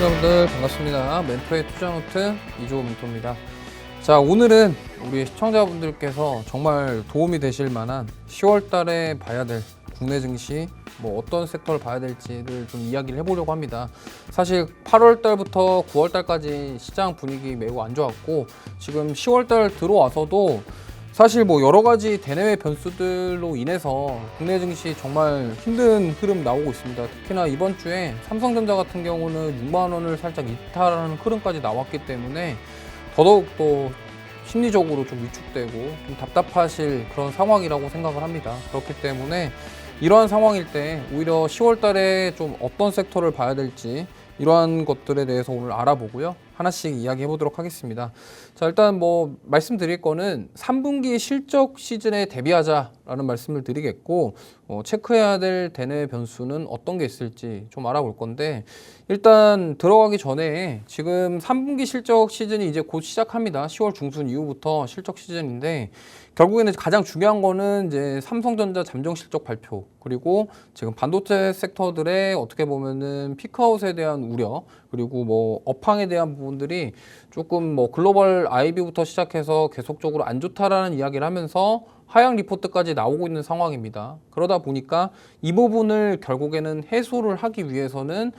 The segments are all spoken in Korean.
시청자분들 반갑습니다. 멘토의 투자노트 이주호 멘토입니다. 자, 오늘은 우리 시청자분들께서 정말 도움이 되실 만한 10월 달에 봐야 될 국내 증시 뭐 어떤 섹터를 봐야 될지를 좀 이야기를 해보려고 합니다. 사실 8월 달부터 9월 달까지 시장 분위기 매우 안 좋았고 지금 10월 달 들어와서도 사실 뭐 여러 가지 대내외 변수들로 인해서 국내 증시 정말 힘든 흐름 나오고 있습니다. 특히나 이번 주에 삼성전자 같은 경우는 6만 원을 살짝 이탈하는 흐름까지 나왔기 때문에 더더욱 또 심리적으로 좀 위축되고 좀 답답하실 그런 상황이라고 생각을 합니다. 그렇기 때문에 이러한 상황일 때 오히려 10월 달에 좀 어떤 섹터를 봐야 될지 이러한 것들에 대해서 오늘 알아보고요. 하나씩 이야기해 보도록 하겠습니다. 자, 일단 뭐 말씀드릴 거는 3분기 실적 시즌에 대비하자라는 말씀을 드리겠고 체크해야 될 대내 변수는 어떤 게 있을지 좀 알아볼 건데 일단 들어가기 전에 지금 3분기 실적 시즌이 이제 곧 시작합니다. 10월 중순 이후부터 실적 시즌인데 결국에는 가장 중요한 거는 이제 삼성전자 잠정 실적 발표 그리고 지금 반도체 섹터들의 어떻게 보면은 피크아웃에 대한 우려 그리고 뭐 업황에 대한 부분들이 조금 뭐 글로벌 IB부터 시작해서 계속적으로 안 좋다라는 이야기를 하면서 하향 리포트까지 나오고 있는 상황입니다. 그러다 보니까 이 부분을 결국에는 해소를 하기 위해서는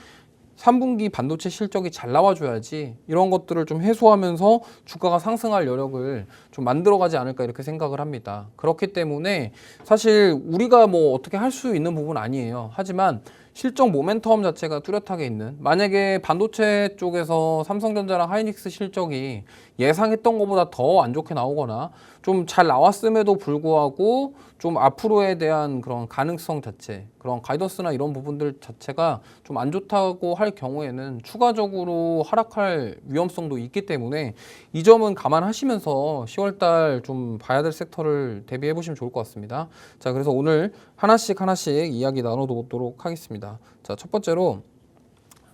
3분기 반도체 실적이 잘 나와줘야지 이런 것들을 좀 해소하면서 주가가 상승할 여력을 좀 만들어가지 않을까 이렇게 생각을 합니다. 그렇기 때문에 사실 우리가 뭐 어떻게 할 수 있는 부분 아니에요. 하지만 실적 모멘텀 자체가 뚜렷하게 있는 만약에 반도체 쪽에서 삼성전자랑 하이닉스 실적이 예상했던 것보다 더 안 좋게 나오거나 좀 잘 나왔음에도 불구하고 좀 앞으로에 대한 그런 가능성 자체 그런 가이던스나 이런 부분들 자체가 좀 안 좋다고 할 경우에는 추가적으로 하락할 위험성도 있기 때문에 이 점은 감안하시면서 10월달 좀 봐야 될 섹터를 대비해 보시면 좋을 것 같습니다. 자, 그래서 오늘 하나씩 이야기 나눠보도록 하겠습니다. 자, 첫 번째로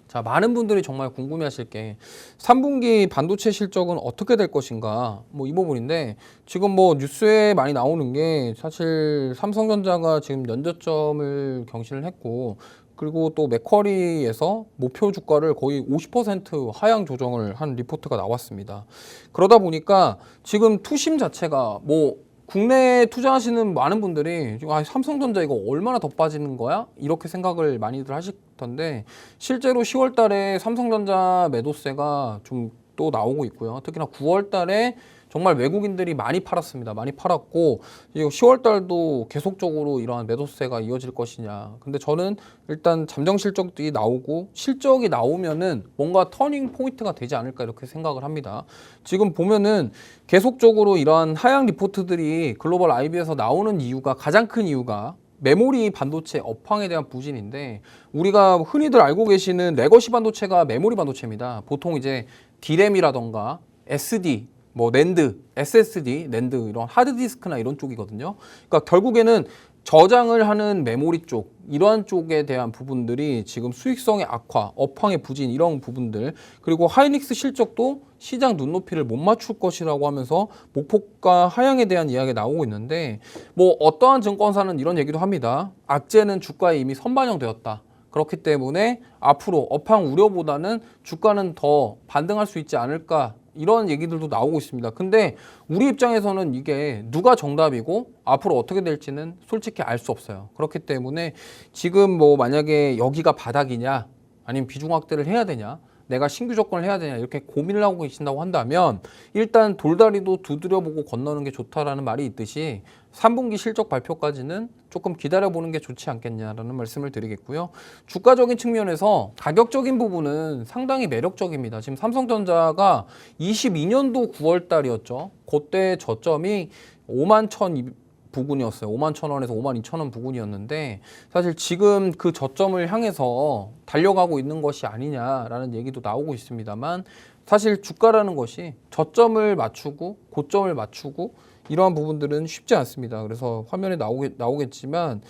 자, 많은 분들이 정말 궁금해하실 게 3분기 반도체 실적은 어떻게 될 것인가 뭐 이 부분인데 지금 뭐 뉴스에 많이 나오는 게 사실 삼성전자가 지금 연저점을 경신을 했고 그리고 또 맥쿼리에서 목표 주가를 거의 50% 하향 조정을 한 리포트가 나왔습니다. 그러다 보니까 지금 투심 자체가 뭐 국내에 투자하시는 많은 분들이 삼성전자 이거 얼마나 더 빠지는 거야? 이렇게 생각을 많이들 하실 텐데 실제로 10월 달에 삼성전자 매도세가 좀 또 나오고 있고요. 특히나 9월 달에 정말 외국인들이 많이 팔았습니다. 많이 팔았고 10월 달도 계속적으로 이러한 매도세가 이어질 것이냐. 근데 저는 일단 잠정 실적이 나오고 실적이 나오면은 뭔가 터닝 포인트가 되지 않을까 이렇게 생각을 합니다. 지금 보면은 계속적으로 이러한 하향 리포트들이 글로벌 IB에서 나오는 이유가 가장 큰 이유가 메모리 반도체 업황에 대한 부진인데 우리가 흔히들 알고 계시는 레거시 반도체가 메모리 반도체입니다. 보통 이제 D램이라던가 SD, 뭐 낸드, SSD, 낸드 이런 하드디스크나 이런 쪽이거든요. 그러니까 결국에는 저장을 하는 메모리 쪽 이러한 쪽에 대한 부분들이 지금 수익성의 악화, 업황의 부진 이런 부분들 그리고 하이닉스 실적도 시장 눈높이를 못 맞출 것이라고 하면서 목표가 하향에 대한 이야기가 나오고 있는데 뭐 어떠한 증권사는 이런 얘기도 합니다. 악재는 주가에 이미 선반영되었다. 그렇기 때문에 앞으로 업황 우려보다는 주가는 더 반등할 수 있지 않을까 이런 얘기들도 나오고 있습니다. 근데 우리 입장에서는 이게 누가 정답이고 앞으로 어떻게 될지는 솔직히 알 수 없어요. 그렇기 때문에 지금 뭐 만약에 여기가 바닥이냐 아니면 비중 확대를 해야 되냐 내가 신규 접근을 해야 되냐 이렇게 고민을 하고 계신다고 한다면 일단 돌다리도 두드려보고 건너는 게 좋다라는 말이 있듯이 3분기 실적 발표까지는 조금 기다려보는 게 좋지 않겠냐라는 말씀을 드리겠고요. 주가적인 측면에서 가격적인 부분은 상당히 매력적입니다. 지금 삼성전자가 22년도 9월 달이었죠. 그때 저점이 5만 1,200 부근이었어요. 5만 1,000원에서 5만 2,000원 부근이었는데 사실 지금 그 저점을 향해서 달려가고 있는 것이 아니냐라는 얘기도 나오고 있습니다만 사실 주가라는 것이 저점을 맞추고 고점을 맞추고 이러한 부분들은 쉽지 않습니다. 그래서 화면에 나오겠지만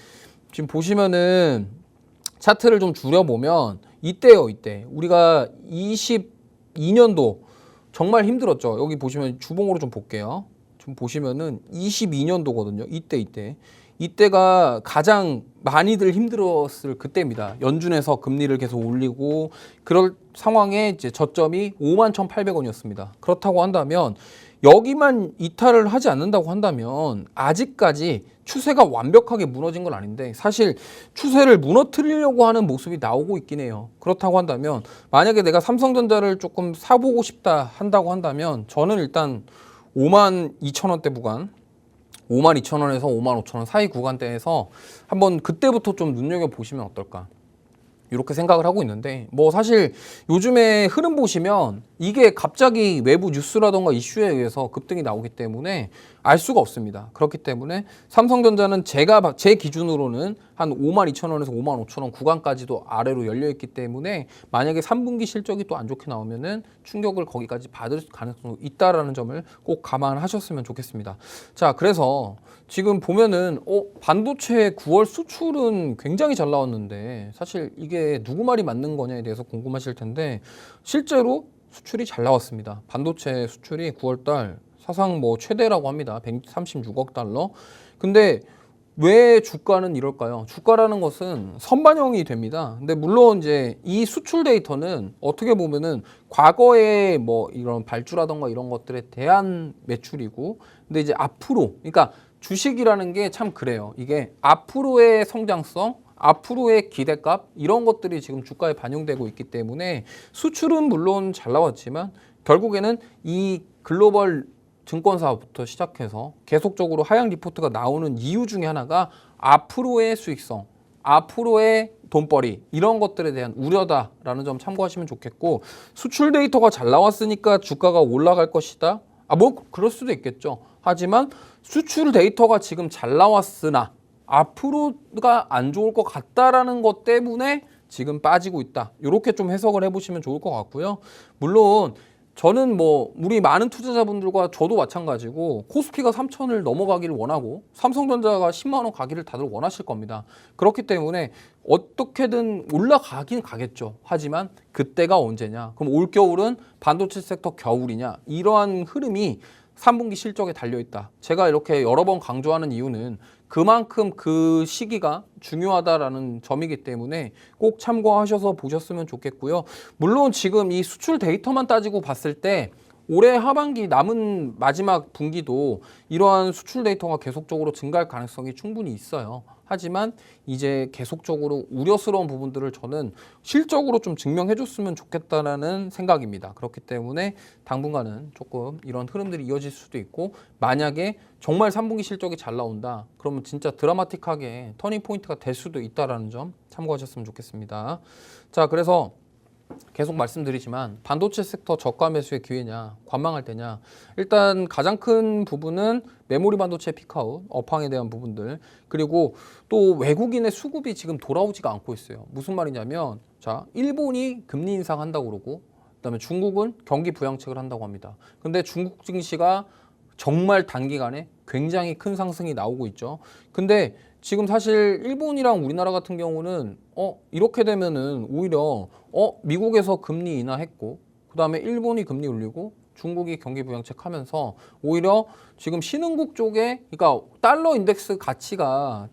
지금 보시면은 차트를 좀 줄여보면 이때요. 이때 우리가 22년도 정말 힘들었죠. 여기 보시면 주봉으로 좀 볼게요. 좀 보시면은 22년도거든요. 이때가 가장 많이들 힘들었을 그때입니다. 연준에서 금리를 계속 올리고 그럴 상황에 이제 저점이 51,800원이었습니다. 그렇다고 한다면 여기만 이탈을 하지 않는다고 한다면 아직까지 추세가 완벽하게 무너진 건 아닌데 사실 추세를 무너뜨리려고 하는 모습이 나오고 있긴 해요. 그렇다고 한다면 만약에 내가 삼성전자를 조금 사보고 싶다 한다고 한다면 저는 일단 52,000원대 구간 52,000원에서 55,000원 사이 구간대에서 한번 그때부터 좀 눈여겨보시면 어떨까 이렇게 생각을 하고 있는데 뭐 사실 요즘에 흐름 보시면 이게 갑자기 외부 뉴스라던가 이슈에 의해서 급등이 나오기 때문에 알 수가 없습니다. 그렇기 때문에 삼성전자는 제 기준으로는 한 52,000원에서 55,000원 구간까지도 아래로 열려있기 때문에 만약에 3분기 실적이 또 안 좋게 나오면은 충격을 거기까지 받을 가능성이 있다라는 점을 꼭 감안하셨으면 좋겠습니다. 자, 그래서 지금 보면은 반도체 9월 수출은 굉장히 잘 나왔는데 사실 이게 누구 말이 맞는 거냐에 대해서 궁금하실 텐데 실제로 수출이 잘 나왔습니다. 반도체 수출이 9월달 사상 뭐 최대라고 합니다. 136억 달러. 근데 왜 주가는 이럴까요? 주가라는 것은 선반영이 됩니다. 근데 물론 이제 이 수출 데이터는 어떻게 보면은 과거에 뭐 이런 발주라던가 이런 것들에 대한 매출이고, 근데 이제 앞으로, 그러니까 주식이라는 게 참 그래요. 이게 앞으로의 성장성, 앞으로의 기대값 이런 것들이 지금 주가에 반영되고 있기 때문에 수출은 물론 잘 나왔지만 결국에는 이 글로벌 증권사부터 시작해서 계속적으로 하향 리포트가 나오는 이유 중에 하나가 앞으로의 수익성, 앞으로의 돈벌이 이런 것들에 대한 우려다라는 점 참고하시면 좋겠고, 수출 데이터가 잘 나왔으니까 주가가 올라갈 것이다. 뭐 그럴 수도 있겠죠. 하지만 수출 데이터가 지금 잘 나왔으나 앞으로가 안 좋을 것 같다라는 것 때문에 지금 빠지고 있다. 이렇게 좀 해석을 해보시면 좋을 것 같고요. 물론 저는 뭐 우리 많은 투자자분들과 저도 마찬가지고 코스피가 3,000을 넘어가기를 원하고 삼성전자가 10만 원 가기를 다들 원하실 겁니다. 그렇기 때문에 어떻게든 올라가긴 가겠죠. 하지만 그때가 언제냐? 그럼 올겨울은 반도체 섹터 겨울이냐? 이러한 흐름이 3분기 실적에 달려있다. 제가 이렇게 여러 번 강조하는 이유는 그만큼 그 시기가 중요하다라는 점이기 때문에 꼭 참고하셔서 보셨으면 좋겠고요. 물론 지금 이 수출 데이터만 따지고 봤을 때 올해 하반기 남은 마지막 분기도 이러한 수출 데이터가 계속적으로 증가할 가능성이 충분히 있어요. 하지만 이제 계속적으로 우려스러운 부분들을 저는 실적으로 좀 증명해 줬으면 좋겠다라는 생각입니다. 그렇기 때문에 당분간은 조금 이런 흐름들이 이어질 수도 있고, 만약에 정말 3분기 실적이 잘 나온다 그러면 진짜 드라마틱하게 터닝 포인트가 될 수도 있다라는 점 참고하셨으면 좋겠습니다. 자, 그래서 계속 말씀드리지만 반도체 섹터 저가 매수의 기회냐, 관망할 때냐, 일단 가장 큰 부분은 메모리 반도체 피크아웃, 업황에 대한 부분들, 그리고 또 외국인의 수급이 지금 돌아오지가 않고 있어요. 무슨 말이냐면, 자, 일본이 금리 인상한다고 그러고 그다음에 중국은 경기 부양책을 한다고 합니다. 근데 중국 증시가 정말 단기간에 굉장히 큰 상승이 나오고 있죠. 근데 지금 사실 일본이랑 우리나라 같은 경우는 이렇게 되면은 오히려 미국에서 금리 인하했고 그다음에 일본이 금리 올리고 중국이 경기 부양책 하면서 오히려 지금 신흥국 쪽에, 그러니까 달러 인덱스 가치가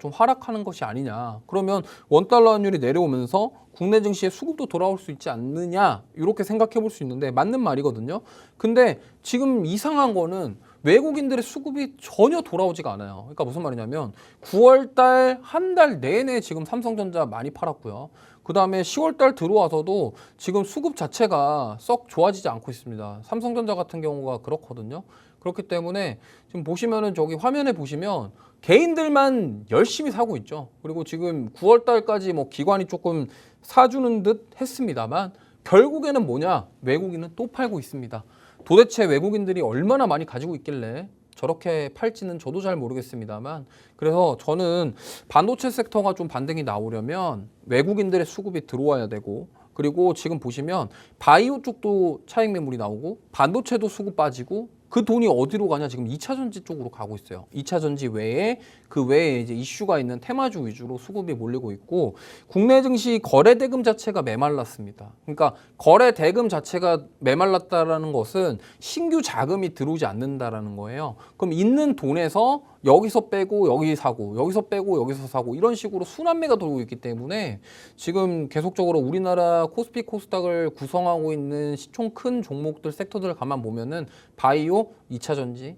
좀 하락하는 것이 아니냐. 그러면 원달러 환율이 내려오면서 국내 증시의 수급도 돌아올 수 있지 않느냐. 이렇게 생각해 볼 수 있는데 맞는 말이거든요. 근데 지금 이상한 거는 외국인들의 수급이 전혀 돌아오지가 않아요. 그러니까 무슨 말이냐면 9월 달 한 달 내내 지금 삼성전자 많이 팔았고요. 그 다음에 10월 달 들어와서도 지금 수급 자체가 썩 좋아지지 않고 있습니다. 삼성전자 같은 경우가 그렇거든요. 그렇기 때문에 지금 보시면은 저기 화면에 보시면 개인들만 열심히 사고 있죠. 그리고 지금 9월 달까지 뭐 기관이 조금 사주는 듯 했습니다만 결국에는 뭐냐? 외국인은 또 팔고 있습니다. 도대체 외국인들이 얼마나 많이 가지고 있길래 저렇게 팔지는 저도 잘 모르겠습니다만, 그래서 저는 반도체 섹터가 좀 반등이 나오려면 외국인들의 수급이 들어와야 되고, 그리고 지금 보시면 바이오 쪽도 차익 매물이 나오고 반도체도 수급 빠지고 그 돈이 어디로 가냐? 지금 2차 전지 쪽으로 가고 있어요. 2차 전지 외에 그 외에 이제 이슈가 있는 테마주 위주로 수급이 몰리고 있고 국내 증시 거래 대금 자체가 메말랐습니다. 그러니까 거래 대금 자체가 메말랐다라는 것은 신규 자금이 들어오지 않는다라는 거예요. 그럼 있는 돈에서 여기서 빼고 여기 사고 여기서 빼고 여기서 사고 이런 식으로 순환매가 돌고 있기 때문에 지금 계속적으로 우리나라 코스피 코스닥을 구성하고 있는 시총 큰 종목들 섹터들을 가만 보면은 바이오, 2차 전지,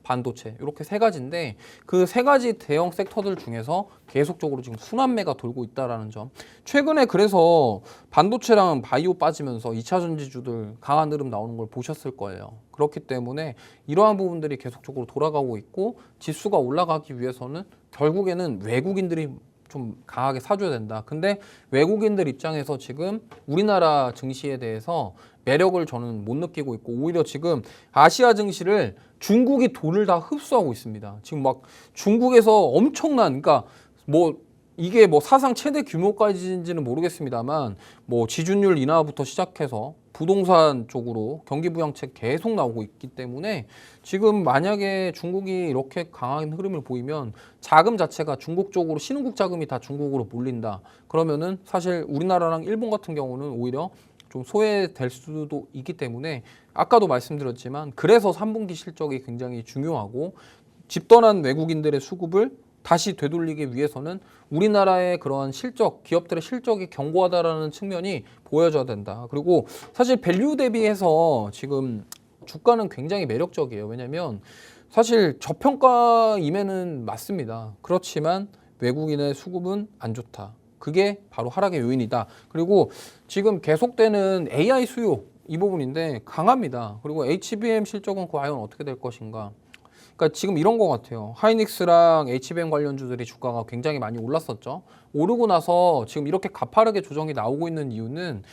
반도체 이렇게 세 가지인데 그 세 가지 대형 섹터들 중에서 계속적으로 지금 순환매가 돌고 있다라는 점. 최근에 그래서 반도체랑 바이오 빠지면서 2차 전지주들 강한 흐름 나오는 걸 보셨을 거예요. 그렇기 때문에 이러한 부분들이 계속적으로 돌아가고 있고 지수가 올라가기 위해서는 결국에는 외국인들이 좀 강하게 사줘야 된다. 근데 외국인들 입장에서 지금 우리나라 증시에 대해서 매력을 저는 못 느끼고 있고 오히려 지금 아시아 증시를 중국이 돈을 다 흡수하고 있습니다. 지금 막 중국에서 엄청난 그러니까 뭐 이게 뭐 사상 최대 규모까지인지는 모르겠습니다만 뭐 지준율 인하부터 시작해서 부동산 쪽으로 경기부양책 계속 나오고 있기 때문에 지금 만약에 중국이 이렇게 강한 흐름을 보이면 자금 자체가 중국 쪽으로 신흥국 자금이 다 중국으로 몰린다. 그러면은 사실 우리나라랑 일본 같은 경우는 오히려 좀 소외될 수도 있기 때문에 아까도 말씀드렸지만 그래서 3분기 실적이 굉장히 중요하고 집 떠난 외국인들의 수급을 다시 되돌리기 위해서는 우리나라의 그러한 실적, 기업들의 실적이 견고하다라는 측면이 보여져야 된다. 그리고 사실 밸류 대비해서 지금 주가는 굉장히 매력적이에요. 왜냐하면 사실 저평가임에는 맞습니다. 그렇지만 외국인의 수급은 안 좋다. 그게 바로 하락의 요인이다. 그리고 지금 계속되는 AI 수요 이 부분인데 강합니다. 그리고 HBM 실적은 과연 어떻게 될 것인가. 그러니까 지금 이런 것 같아요. 하이닉스랑 HBM 관련주들이 주가가 굉장히 많이 올랐었죠. 오르고 나서 지금 이렇게 가파르게 조정이 나오고 있는 이유는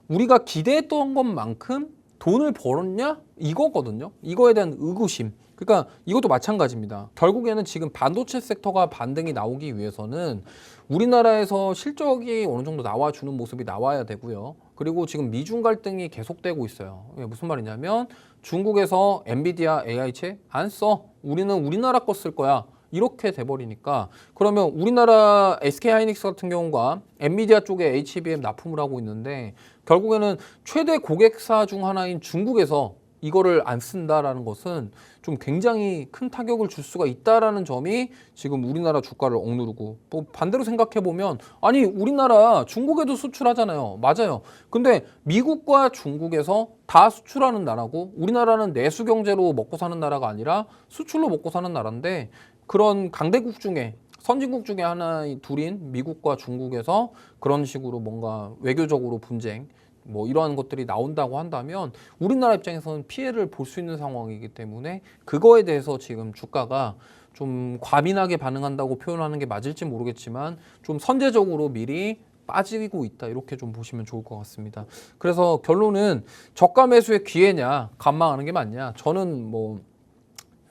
우리가 기대했던 것만큼 돈을 벌었냐? 이거거든요. 이거에 대한 의구심. 그러니까 이것도 마찬가지입니다. 결국에는 지금 반도체 섹터가 반등이 나오기 위해서는 우리나라에서 실적이 어느 정도 나와주는 모습이 나와야 되고요. 그리고 지금 미중 갈등이 계속되고 있어요. 무슨 말이냐면 중국에서 엔비디아 AI체 안 써. 우리는 우리나라 거 쓸 거야. 이렇게 돼버리니까 그러면 우리나라 SK하이닉스 같은 경우가 엔비디아 쪽에 HBM 납품을 하고 있는데 결국에는 최대 고객사 중 하나인 중국에서 이거를 안 쓴다라는 것은 좀 굉장히 큰 타격을 줄 수가 있다라는 점이 지금 우리나라 주가를 억누르고 뭐 반대로 생각해 보면 아니 우리나라 중국에도 수출하잖아요. 맞아요. 근데 미국과 중국에서 다 수출하는 나라고 우리나라는 내수 경제로 먹고 사는 나라가 아니라 수출로 먹고 사는 나라인데 그런 강대국 중에 선진국 중에 하나의 둘인 미국과 중국에서 그런 식으로 뭔가 외교적으로 분쟁 뭐 이러한 것들이 나온다고 한다면 우리나라 입장에서는 피해를 볼 수 있는 상황이기 때문에 그거에 대해서 지금 주가가 좀 과민하게 반응한다고 표현하는 게 맞을지 모르겠지만 좀 선제적으로 미리 빠지고 있다 이렇게 좀 보시면 좋을 것 같습니다. 그래서 결론은 저가 매수의 기회냐 관망하는 게 맞냐 저는 뭐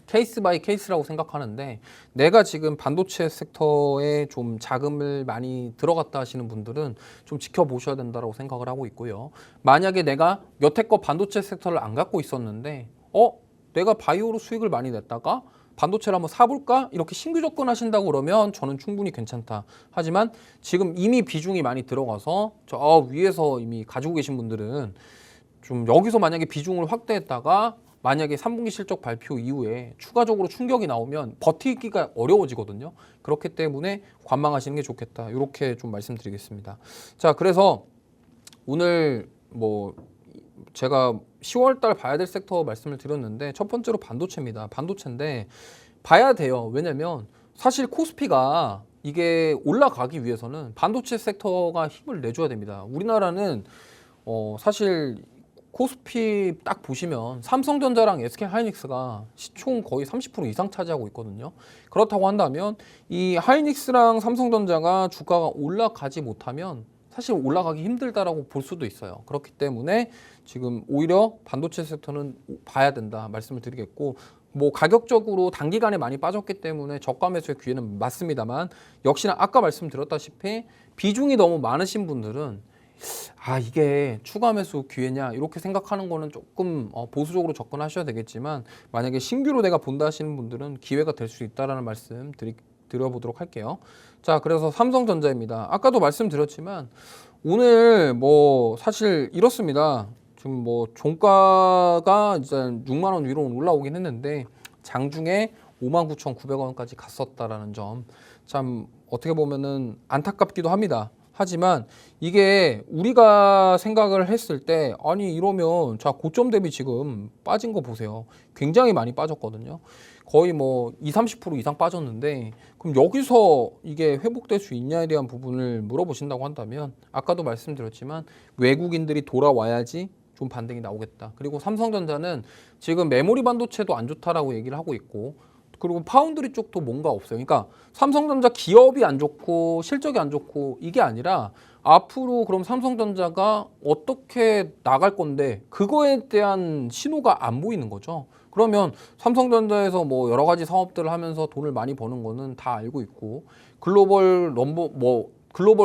케이스 바이 케이스라고 생각하는데 내가 지금 반도체 섹터에 좀 자금을 많이 들어갔다 하시는 분들은 좀 지켜보셔야 된다고 생각을 하고 있고요. 만약에 내가 여태껏 반도체 섹터를 안 갖고 있었는데 내가 바이오로 수익을 많이 냈다가 반도체를 한번 사볼까? 이렇게 신규 접근하신다고 그러면 저는 충분히 괜찮다. 하지만 지금 이미 비중이 많이 들어가서 저 위에서 이미 가지고 계신 분들은 좀 여기서 만약에 비중을 확대했다가 만약에 3분기 실적 발표 이후에 추가적으로 충격이 나오면 버티기가 어려워지거든요. 그렇기 때문에 관망하시는 게 좋겠다. 이렇게 좀 말씀드리겠습니다. 자, 그래서 오늘 뭐 제가 10월 달 봐야 될 섹터 말씀을 드렸는데 첫 번째로 반도체입니다. 반도체인데 봐야 돼요. 왜냐면 사실 코스피가 이게 올라가기 위해서는 반도체 섹터가 힘을 내줘야 됩니다. 우리나라는 사실 코스피 딱 보시면 삼성전자랑 SK하이닉스가 시총 거의 30% 이상 차지하고 있거든요. 그렇다고 한다면 이 하이닉스랑 삼성전자가 주가가 올라가지 못하면 사실 올라가기 힘들다라고 볼 수도 있어요. 그렇기 때문에 지금 오히려 반도체 섹터는 봐야 된다 말씀을 드리겠고 뭐 가격적으로 단기간에 많이 빠졌기 때문에 저가 매수의 기회는 맞습니다만 역시나 아까 말씀드렸다시피 비중이 너무 많으신 분들은 이게 추가 매수 기회냐 이렇게 생각하는 거는 조금 보수적으로 접근하셔야 되겠지만 만약에 신규로 내가 본다 하시는 분들은 기회가 될 수 있다라는 말씀 드려보도록 할게요. 자, 그래서 삼성전자입니다. 아까도 말씀드렸지만 오늘 뭐 사실 이렇습니다. 지금 뭐 종가가 이제 6만 원 위로 올라오긴 했는데 장중에 59,900원까지 갔었다라는 점 참 어떻게 보면은 안타깝기도 합니다. 하지만 이게 우리가 생각을 했을 때 아니 이러면 자 고점 대비 지금 빠진 거 보세요. 굉장히 많이 빠졌거든요. 거의 뭐 20-30% 이상 빠졌는데 그럼 여기서 이게 회복될 수 있냐에 대한 부분을 물어보신다고 한다면 아까도 말씀드렸지만 외국인들이 돌아와야지 좀 반등이 나오겠다. 그리고 삼성전자는 지금 메모리 반도체도 안 좋다라고 얘기를 하고 있고 그리고 파운드리 쪽도 뭔가 없어요. 그러니까 삼성전자 기업이 안 좋고 실적이 안 좋고 이게 아니라 앞으로 그럼 삼성전자가 어떻게 나갈 건데 그거에 대한 신호가 안 보이는 거죠. 그러면 삼성전자에서 뭐 여러 가지 사업들을 하면서 돈을 많이 버는 거는 다 알고 있고 글로벌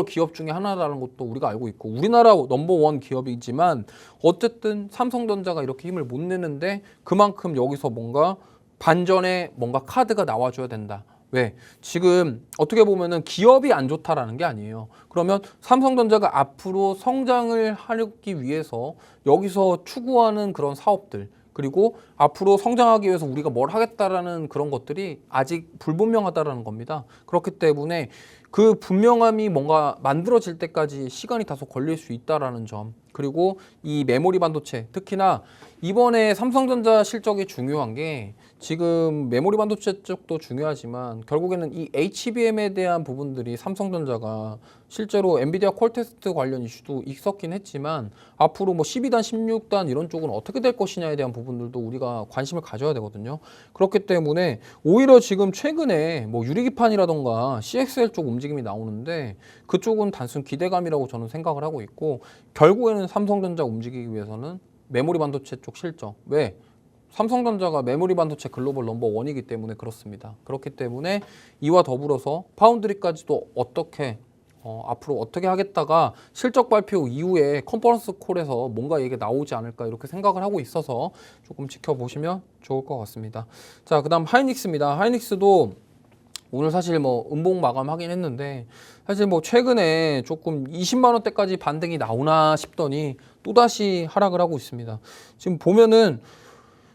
기업 중에 하나라는 것도 우리가 알고 있고 우리나라 넘버원 기업이지만 어쨌든 삼성전자가 이렇게 힘을 못 내는데 그만큼 여기서 뭔가 반전에 뭔가 카드가 나와줘야 된다. 왜? 지금 어떻게 보면은 기업이 안 좋다라는 게 아니에요. 그러면 삼성전자가 앞으로 성장을 하기 위해서 여기서 추구하는 그런 사업들 그리고 앞으로 성장하기 위해서 우리가 뭘 하겠다라는 그런 것들이 아직 불분명하다라는 겁니다. 그렇기 때문에 그 분명함이 뭔가 만들어질 때까지 시간이 다소 걸릴 수 있다라는 점 그리고 이 메모리 반도체 특히나 이번에 삼성전자 실적이 중요한 게 지금 메모리 반도체 쪽도 중요하지만 결국에는 이 HBM에 대한 부분들이 삼성전자가 실제로 엔비디아 콜 테스트 관련 이슈도 있었긴 했지만 앞으로 뭐 12단, 16단 이런 쪽은 어떻게 될 것이냐에 대한 부분들도 우리가 관심을 가져야 되거든요. 그렇기 때문에 오히려 지금 최근에 뭐 유리기판이라던가 CXL 쪽 움직임이 나오는데 그쪽은 단순 기대감이라고 저는 생각을 하고 있고 결국에는 삼성전자 움직이기 위해서는 메모리 반도체 쪽 실적. 왜? 삼성전자가 메모리 반도체 글로벌 넘버 원이기 때문에 그렇습니다. 그렇기 때문에 이와 더불어서 파운드리까지도 앞으로 어떻게 하겠다가 실적 발표 이후에 컨퍼런스 콜에서 뭔가 얘기 나오지 않을까 이렇게 생각을 하고 있어서 조금 지켜보시면 좋을 것 같습니다. 자, 그다음 하이닉스입니다. 하이닉스도 오늘 사실 뭐 음봉 마감하긴 했는데 사실 뭐 최근에 조금 20만 원대까지 반등이 나오나 싶더니 또다시 하락을 하고 있습니다. 지금 보면은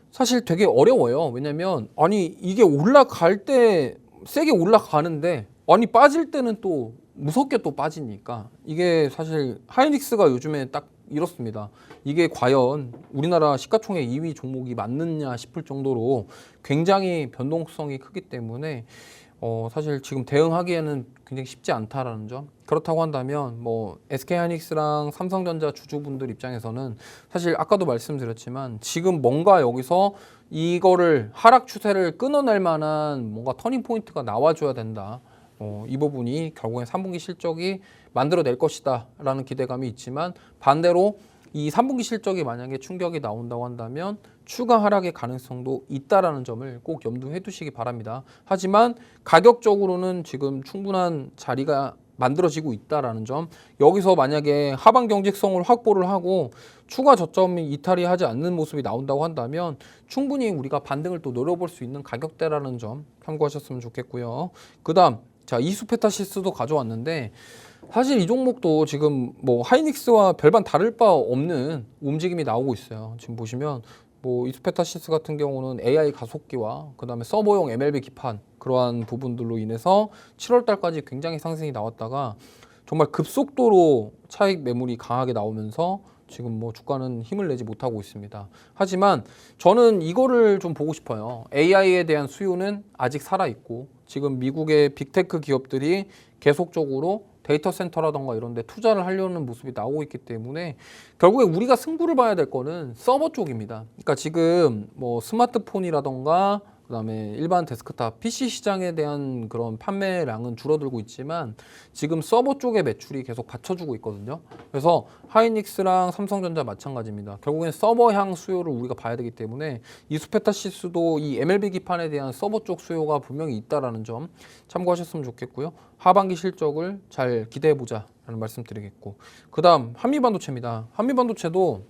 사실 되게 어려워요. 왜냐면 아니 이게 올라갈 때 세게 올라가는데 아니 빠질 때는 또 무섭게 또 빠지니까 이게 사실 하이닉스가 요즘에 딱 이렇습니다. 이게 과연 우리나라 시가총액 2위 종목이 맞느냐 싶을 정도로 굉장히 변동성이 크기 때문에 사실 지금 대응하기에는 굉장히 쉽지 않다라는 점. 그렇다고 한다면 뭐 SK하이닉스랑 삼성전자 주주분들 입장에서는 사실 아까도 말씀드렸지만 지금 뭔가 여기서 이거를 하락 추세를 끊어낼 만한 뭔가 터닝 포인트가 나와줘야 된다. 이 부분이 결국엔 3분기 실적이 만들어낼 것이다 라는 기대감이 있지만 반대로 이 3분기 실적이 만약에 충격이 나온다고 한다면 추가 하락의 가능성도 있다라는 점을 꼭 염두해 두시기 바랍니다. 하지만 가격적으로는 지금 충분한 자리가 만들어지고 있다라는 점 여기서 만약에 하방 경직성을 확보를 하고 추가 저점이 이탈이 하지 않는 모습이 나온다고 한다면 충분히 우리가 반등을 또 노려볼 수 있는 가격대라는 점 참고하셨으면 좋겠고요. 그 다음 자 이수페타시스도 가져왔는데 사실 이 종목도 지금 뭐 하이닉스와 별반 다를 바 없는 움직임이 나오고 있어요. 지금 보시면 뭐 이수페타시스 같은 경우는 AI 가속기와 그다음에 서버용 MLB 기판 그러한 부분들로 인해서 7월 달까지 굉장히 상승이 나왔다가 정말 급속도로 차익 매물이 강하게 나오면서 지금 뭐 주가는 힘을 내지 못하고 있습니다. 하지만 저는 이거를 좀 보고 싶어요. AI에 대한 수요는 아직 살아있고 지금 미국의 빅테크 기업들이 계속적으로 데이터 센터라던가 이런 데 투자를 하려는 모습이 나오고 있기 때문에 결국에 우리가 승부를 봐야 될 거는 서버 쪽입니다. 그러니까 지금 뭐 스마트폰이라던가 그다음에 일반 데스크탑 PC 시장에 대한 그런 판매량은 줄어들고 있지만 지금 서버 쪽의 매출이 계속 받쳐주고 있거든요. 그래서 하이닉스랑 삼성전자 마찬가지입니다. 결국엔 서버향 수요를 우리가 봐야 되기 때문에 이수페타시스도 이 MLB 기판에 대한 서버 쪽 수요가 분명히 있다라는 점 참고하셨으면 좋겠고요. 하반기 실적을 잘 기대해 보자라는 말씀드리겠고, 그다음 한미반도체입니다. 한미반도체도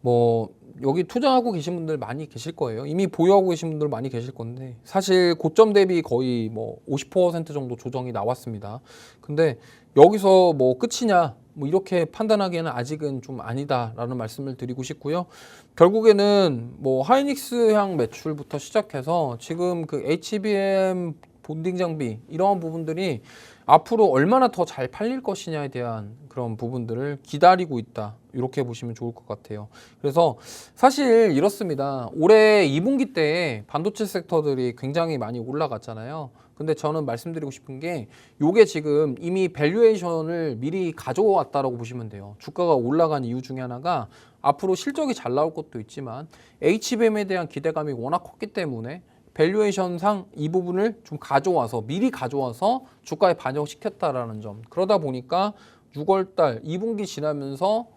뭐 여기 투자하고 계신 분들 많이 계실 거예요. 이미 보유하고 계신 분들 많이 계실 건데 사실 고점 대비 거의 뭐 50% 정도 조정이 나왔습니다. 근데 여기서 뭐 끝이냐 뭐 이렇게 판단하기에는 아직은 좀 아니다라는 말씀을 드리고 싶고요. 결국에는 뭐 하이닉스향 매출부터 시작해서 지금 그 HBM 본딩 장비 이런 부분들이 앞으로 얼마나 더 잘 팔릴 것이냐에 대한 그런 부분들을 기다리고 있다. 이렇게 보시면 좋을 것 같아요. 그래서 사실 이렇습니다. 올해 2분기 때 반도체 섹터들이 굉장히 많이 올라갔잖아요. 근데 저는 말씀드리고 싶은 게 요게 지금 이미 밸류에이션을 미리 가져왔다라고 보시면 돼요. 주가가 올라간 이유 중에 하나가 앞으로 실적이 잘 나올 것도 있지만 HBM에 대한 기대감이 워낙 컸기 때문에 밸류에이션상 이 부분을 좀 가져와서 미리 가져와서 주가에 반영시켰다라는 점. 그러다 보니까 6월달 2분기 지나면서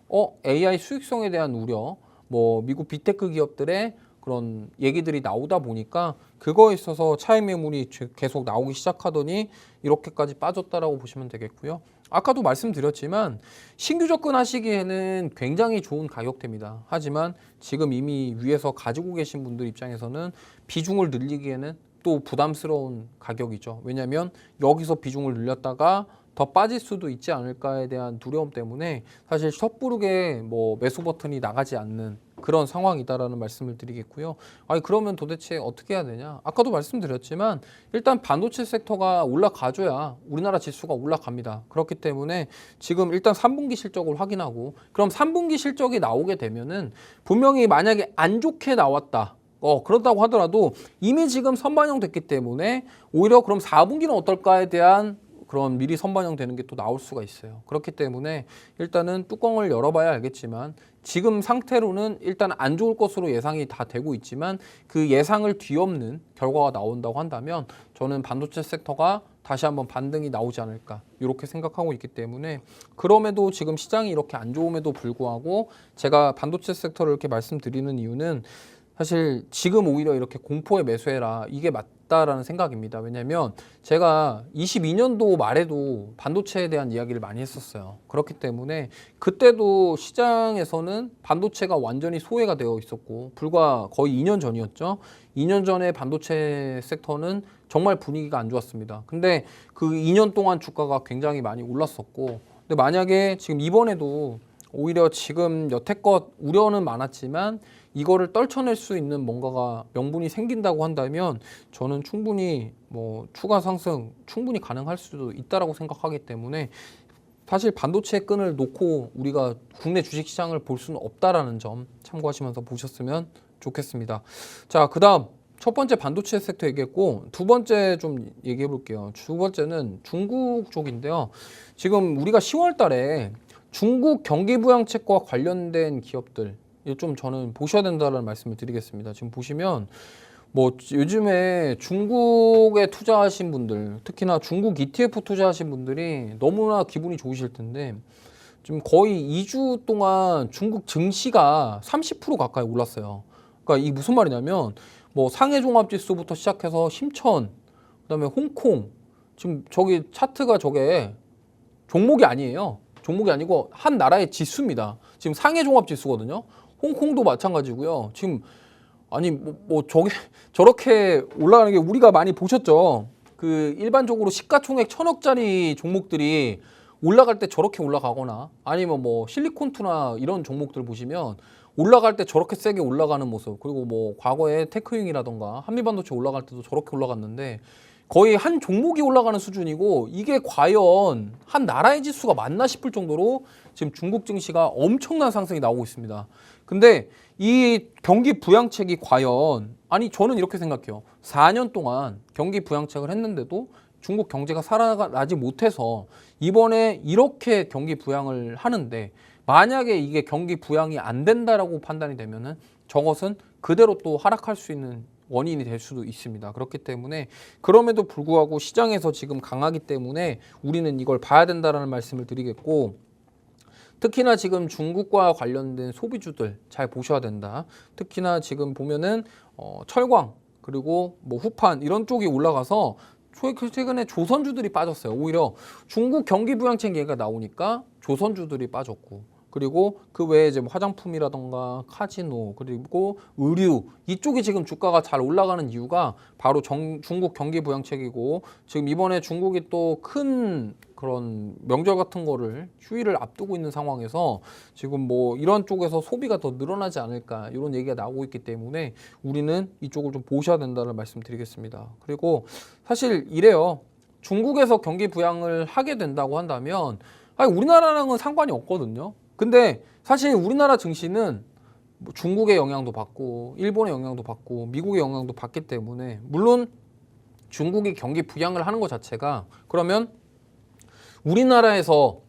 AI 수익성에 대한 우려, 뭐 미국 빅테크 기업들의 그런 얘기들이 나오다 보니까 그거에 있어서 차익 매물이 계속 나오기 시작하더니 이렇게까지 빠졌다라고 보시면 되겠고요. 아까도 말씀드렸지만 신규 접근하시기에는 굉장히 좋은 가격대입니다. 하지만 지금 이미 위에서 가지고 계신 분들 입장에서는 비중을 늘리기에는 또 부담스러운 가격이죠. 왜냐하면 여기서 비중을 늘렸다가 더 빠질 수도 있지 않을까에 대한 두려움 때문에 사실 섣부르게 뭐 매수 버튼이 나가지 않는 그런 상황이다라는 말씀을 드리겠고요. 아니 그러면 도대체 어떻게 해야 되냐? 아까도 말씀드렸지만 일단 반도체 섹터가 올라가줘야 우리나라 지수가 올라갑니다. 그렇기 때문에 지금 일단 3분기 실적을 확인하고 그럼 3분기 실적이 나오게 되면은 분명히 만약에 안 좋게 나왔다. 그렇다고 하더라도 이미 지금 선반영됐기 때문에 오히려 그럼 4분기는 어떨까에 대한 그런 미리 선반영되는 게 또 나올 수가 있어요. 그렇기 때문에 일단은 뚜껑을 열어봐야 알겠지만 지금 상태로는 일단 안 좋을 것으로 예상이 다 되고 있지만 그 예상을 뒤엎는 결과가 나온다고 한다면 저는 반도체 섹터가 다시 한번 반등이 나오지 않을까 이렇게 생각하고 있기 때문에 그럼에도 지금 시장이 이렇게 안 좋음에도 불구하고 제가 반도체 섹터를 이렇게 말씀드리는 이유는 사실 지금 오히려 이렇게 공포에 매수해라 이게 맞다라는 생각입니다. 왜냐하면 제가 22년도 말에도 반도체에 대한 이야기를 많이 했었어요. 그렇기 때문에 그때도 시장에서는 반도체가 완전히 소외가 되어 있었고 불과 거의 2년 전이었죠. 2년 전에 반도체 섹터는 정말 분위기가 안 좋았습니다. 근데 그 2년 동안 주가가 굉장히 많이 올랐었고 근데 만약에 지금 이번에도 오히려 지금 여태껏 우려는 많았지만 이거를 떨쳐낼 수 있는 뭔가가 명분이 생긴다고 한다면 저는 충분히 뭐 추가 상승 충분히 가능할 수도 있다라고 생각하기 때문에 사실 반도체 끈을 놓고 우리가 국내 주식시장을 볼 수는 없다라는 점 참고하시면서 보셨으면 좋겠습니다. 자, 그다음 첫 번째 반도체 섹터 얘기했고 두 번째 좀 얘기해 볼게요. 두 번째는 중국 쪽인데요. 지금 우리가 10월 달에 중국 경기 부양책과 관련된 기업들 좀 저는 보셔야 된다는 말씀을 드리겠습니다. 지금 보시면 뭐 요즘에 중국에 투자하신 분들 특히나 중국 ETF 투자하신 분들이 너무나 기분이 좋으실 텐데 지금 거의 2주 동안 중국 증시가 30% 가까이 올랐어요. 그러니까 이게 무슨 말이냐면 뭐 상해 종합지수부터 시작해서 심천 그다음에 홍콩 지금 저기 차트가 저게 종목이 아니에요. 종목이 아니고 한 나라의 지수입니다. 지금 상해 종합지수거든요. 홍콩도 마찬가지고요. 지금 아니 뭐 저게 저렇게 올라가는 게 우리가 많이 보셨죠. 그 일반적으로 시가총액 1000억짜리 종목들이 올라갈 때 저렇게 올라가거나 아니면 뭐 실리콘투나 이런 종목들 보시면 올라갈 때 저렇게 세게 올라가는 모습 그리고 뭐 과거에 테크윙이라던가 한미반도체 올라갈 때도 저렇게 올라갔는데 거의 한 종목이 올라가는 수준이고 이게 과연 한 나라의 지수가 맞나 싶을 정도로 지금 중국 증시가 엄청난 상승이 나오고 있습니다. 근데 이 경기 부양책이 과연 아니 저는 이렇게 생각해요. 4년 동안 경기 부양책을 했는데도 중국 경제가 살아나지 못해서 이번에 이렇게 경기 부양을 하는데 만약에 이게 경기 부양이 안 된다라고 판단이 되면은 저것은 그대로 또 하락할 수 있는 원인이 될 수도 있습니다. 그렇기 때문에 그럼에도 불구하고 시장에서 지금 강하기 때문에 우리는 이걸 봐야 된다라는 말씀을 드리겠고, 특히나 지금 중국과 관련된 소비주들 잘 보셔야 된다. 특히나 지금 보면은 철광 그리고 뭐 후판 이런 쪽이 올라가서 최근에 조선주들이 빠졌어요. 오히려 중국 경기 부양책 얘기가 나오니까 조선주들이 빠졌고, 그리고 그 외에 이제 뭐 화장품이라던가 카지노 그리고 의류 이쪽이 지금 주가가 잘 올라가는 이유가 바로 중국 경기 부양책이고, 지금 이번에 중국이 또 큰 그런 명절 같은 거를 휴일을 앞두고 있는 상황에서 지금 뭐 이런 쪽에서 소비가 더 늘어나지 않을까 이런 얘기가 나오고 있기 때문에 우리는 이쪽을 좀 보셔야 된다는 말씀 드리겠습니다. 그리고 사실 이래요. 중국에서 경기 부양을 하게 된다고 한다면 아니 우리나라랑은 상관이 없거든요. 근데 사실 우리나라 증시는 뭐 중국의 영향도 받고 일본의 영향도 받고 미국의 영향도 받기 때문에, 물론 중국이 경기 부양을 하는 것 자체가 그러면 우리나라에서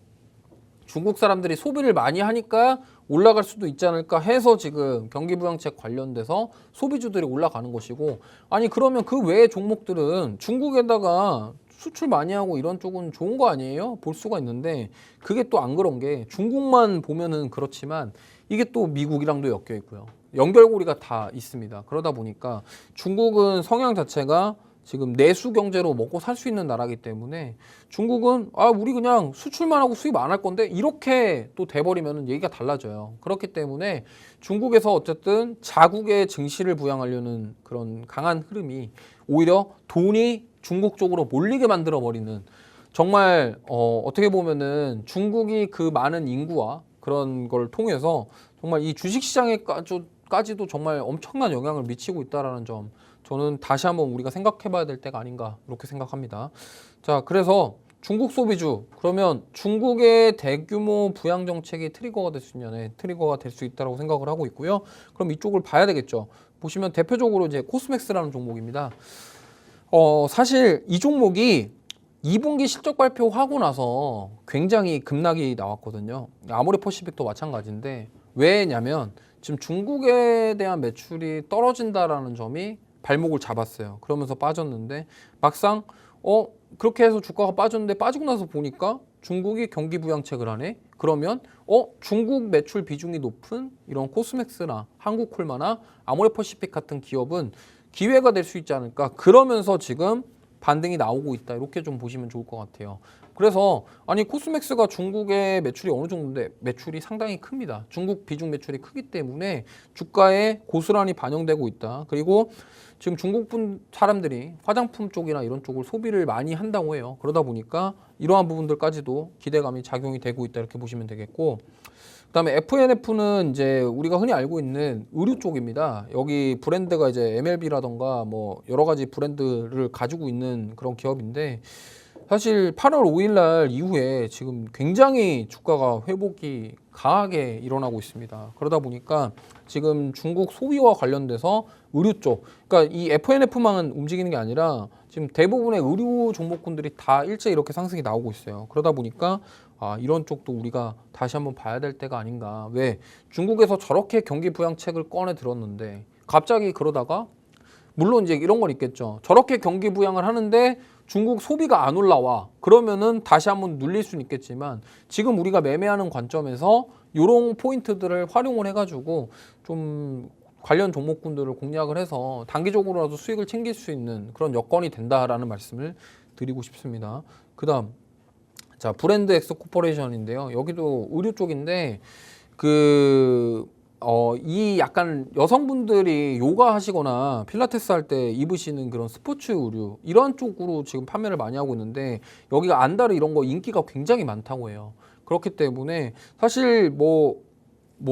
중국 사람들이 소비를 많이 하니까 올라갈 수도 있지 않을까 해서 지금 경기 부양책 관련돼서 소비주들이 올라가는 것이고, 아니 그러면 그 외의 종목들은 중국에다가 수출 많이 하고 이런 쪽은 좋은 거 아니에요? 볼 수가 있는데 그게 또 안 그런 게, 중국만 보면은 그렇지만 이게 또 미국이랑도 엮여 있고요. 연결고리가 다 있습니다. 그러다 보니까 중국은 성향 자체가 지금 내수 경제로 먹고 살 수 있는 나라이기 때문에 중국은 우리 그냥 수출만 하고 수입 안 할 건데 이렇게 또 돼버리면 얘기가 달라져요. 그렇기 때문에 중국에서 어쨌든 자국의 증시를 부양하려는 그런 강한 흐름이 오히려 돈이 중국 쪽으로 몰리게 만들어 버리는, 정말 어떻게 보면은 중국이 그 많은 인구와 그런 걸 통해서 정말 이 주식시장에까지도 정말 엄청난 영향을 미치고 있다라는 점, 저는 다시 한번 우리가 생각해 봐야 될 때가 아닌가 이렇게 생각합니다. 자, 그래서 중국 소비주, 그러면 중국의 대규모 부양 정책이 트리거가 될 수 있냐네, 트리거가 될 수 있다고 생각을 하고 있고요. 그럼 이쪽을 봐야 되겠죠. 보시면 대표적으로 이제 코스맥스라는 종목입니다. 사실 이 종목이 2분기 실적 발표하고 나서 굉장히 급락이 나왔거든요. 아모레퍼시픽도 마찬가지인데, 왜냐면 지금 중국에 대한 매출이 떨어진다라는 점이 발목을 잡았어요. 그러면서 빠졌는데 막상 그렇게 해서 주가가 빠졌는데 빠지고 나서 보니까 중국이 경기 부양책을 하네. 그러면 중국 매출 비중이 높은 이런 코스맥스나 한국콜마나 아모레퍼시픽 같은 기업은 기회가 될 수 있지 않을까. 그러면서 지금 반등이 나오고 있다. 이렇게 좀 보시면 좋을 것 같아요. 그래서 아니 코스맥스가 중국의 매출이 어느 정도인데 매출이 상당히 큽니다. 중국 비중 매출이 크기 때문에 주가에 고스란히 반영되고 있다. 그리고 지금 중국 사람들이 화장품 쪽이나 이런 쪽을 소비를 많이 한다고 해요. 그러다 보니까 이러한 부분들까지도 기대감이 작용이 되고 있다. 이렇게 보시면 되겠고, 그다음에 FNF는 이제 우리가 흔히 알고 있는 의류 쪽입니다. 여기 브랜드가 이제 MLB라던가 뭐 여러 가지 브랜드를 가지고 있는 그런 기업인데, 사실 8월 5일 날 이후에 지금 굉장히 주가가 회복이 강하게 일어나고 있습니다. 그러다 보니까 지금 중국 소비와 관련돼서 의류 쪽, 그러니까 이 FNF만 움직이는 게 아니라 지금 대부분의 의류 종목군들이 다 일제 이렇게 상승이 나오고 있어요. 그러다 보니까 이런 쪽도 우리가 다시 한번 봐야 될 때가 아닌가. 왜 중국에서 저렇게 경기 부양책을 꺼내 들었는데 갑자기 그러다가, 물론 이제 이런 건 있겠죠. 저렇게 경기 부양을 하는데 중국 소비가 안 올라와. 그러면은 다시 한번 눌릴 수는 있겠지만, 지금 우리가 매매하는 관점에서 이런 포인트들을 활용을 해가지고 좀 관련 종목군들을 공략을 해서 단기적으로라도 수익을 챙길 수 있는 그런 여건이 된다라는 말씀을 드리고 싶습니다. 그다음 자, 브랜드 엑스 코퍼레이션인데요. 여기도 의류 쪽인데 이 약간 여성분들이 요가 하시거나 필라테스 할 때 입으시는 그런 스포츠 의류, 이런 쪽으로 지금 판매를 많이 하고 있는데, 여기가 안다르 이런 거 인기가 굉장히 많다고 해요. 그렇기 때문에 사실 뭐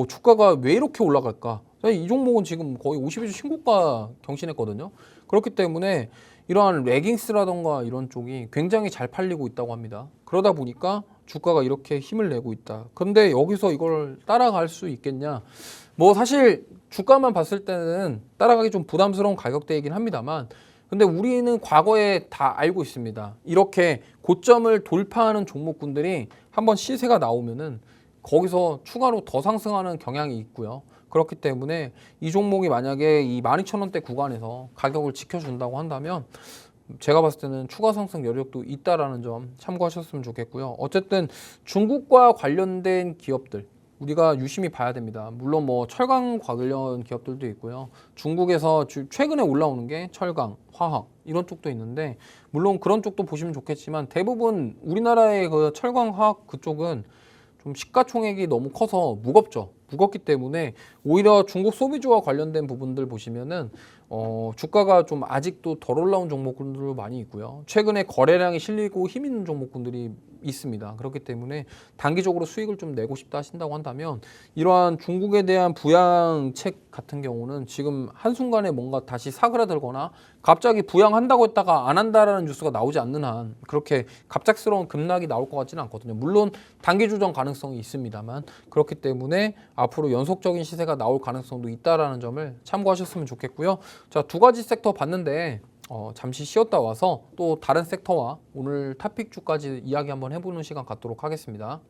주가가 왜 이렇게 올라갈까? 이 종목은 지금 거의 52주 신고가 경신했거든요. 그렇기 때문에 이러한 레깅스라던가 이런 쪽이 굉장히 잘 팔리고 있다고 합니다. 그러다 보니까 주가가 이렇게 힘을 내고 있다. 근데 여기서 이걸 따라갈 수 있겠냐? 뭐 사실 주가만 봤을 때는 따라가기 좀 부담스러운 가격대이긴 합니다만, 근데 우리는 과거에 다 알고 있습니다. 이렇게 고점을 돌파하는 종목군들이 한번 시세가 나오면은 거기서 추가로 더 상승하는 경향이 있고요. 그렇기 때문에 이 종목이 만약에 이 12,000원대 구간에서 가격을 지켜준다고 한다면 제가 봤을 때는 추가 상승 여력도 있다라는 점 참고하셨으면 좋겠고요. 어쨌든 중국과 관련된 기업들 우리가 유심히 봐야 됩니다. 물론 뭐 철강 관련 기업들도 있고요. 중국에서 최근에 올라오는 게 철강, 화학 이런 쪽도 있는데 물론 그런 쪽도 보시면 좋겠지만 대부분 우리나라의 그 철강, 화학 그쪽은 좀 시가총액이 너무 커서 무겁죠. 무겁기 때문에 오히려 중국 소비주와 관련된 부분들 보시면은 주가가 좀 아직도 덜 올라온 종목군들도 많이 있고요. 최근에 거래량이 실리고 힘 있는 종목군들이 있습니다. 그렇기 때문에 단기적으로 수익을 좀 내고 싶다 하신다고 한다면 이러한 중국에 대한 부양책 같은 경우는 지금 한순간에 뭔가 다시 사그라들거나 갑자기 부양한다고 했다가 안 한다라는 뉴스가 나오지 않는 한 그렇게 갑작스러운 급락이 나올 것 같지는 않거든요. 물론 단기 조정 가능성이 있습니다만 그렇기 때문에 앞으로 연속적인 시세가 나올 가능성도 있다라는 점을 참고하셨으면 좋겠고요. 자, 두 가지 섹터 봤는데 잠시 쉬었다 와서 또 다른 섹터와 오늘 탑픽주까지 이야기 한번 해보는 시간 갖도록 하겠습니다.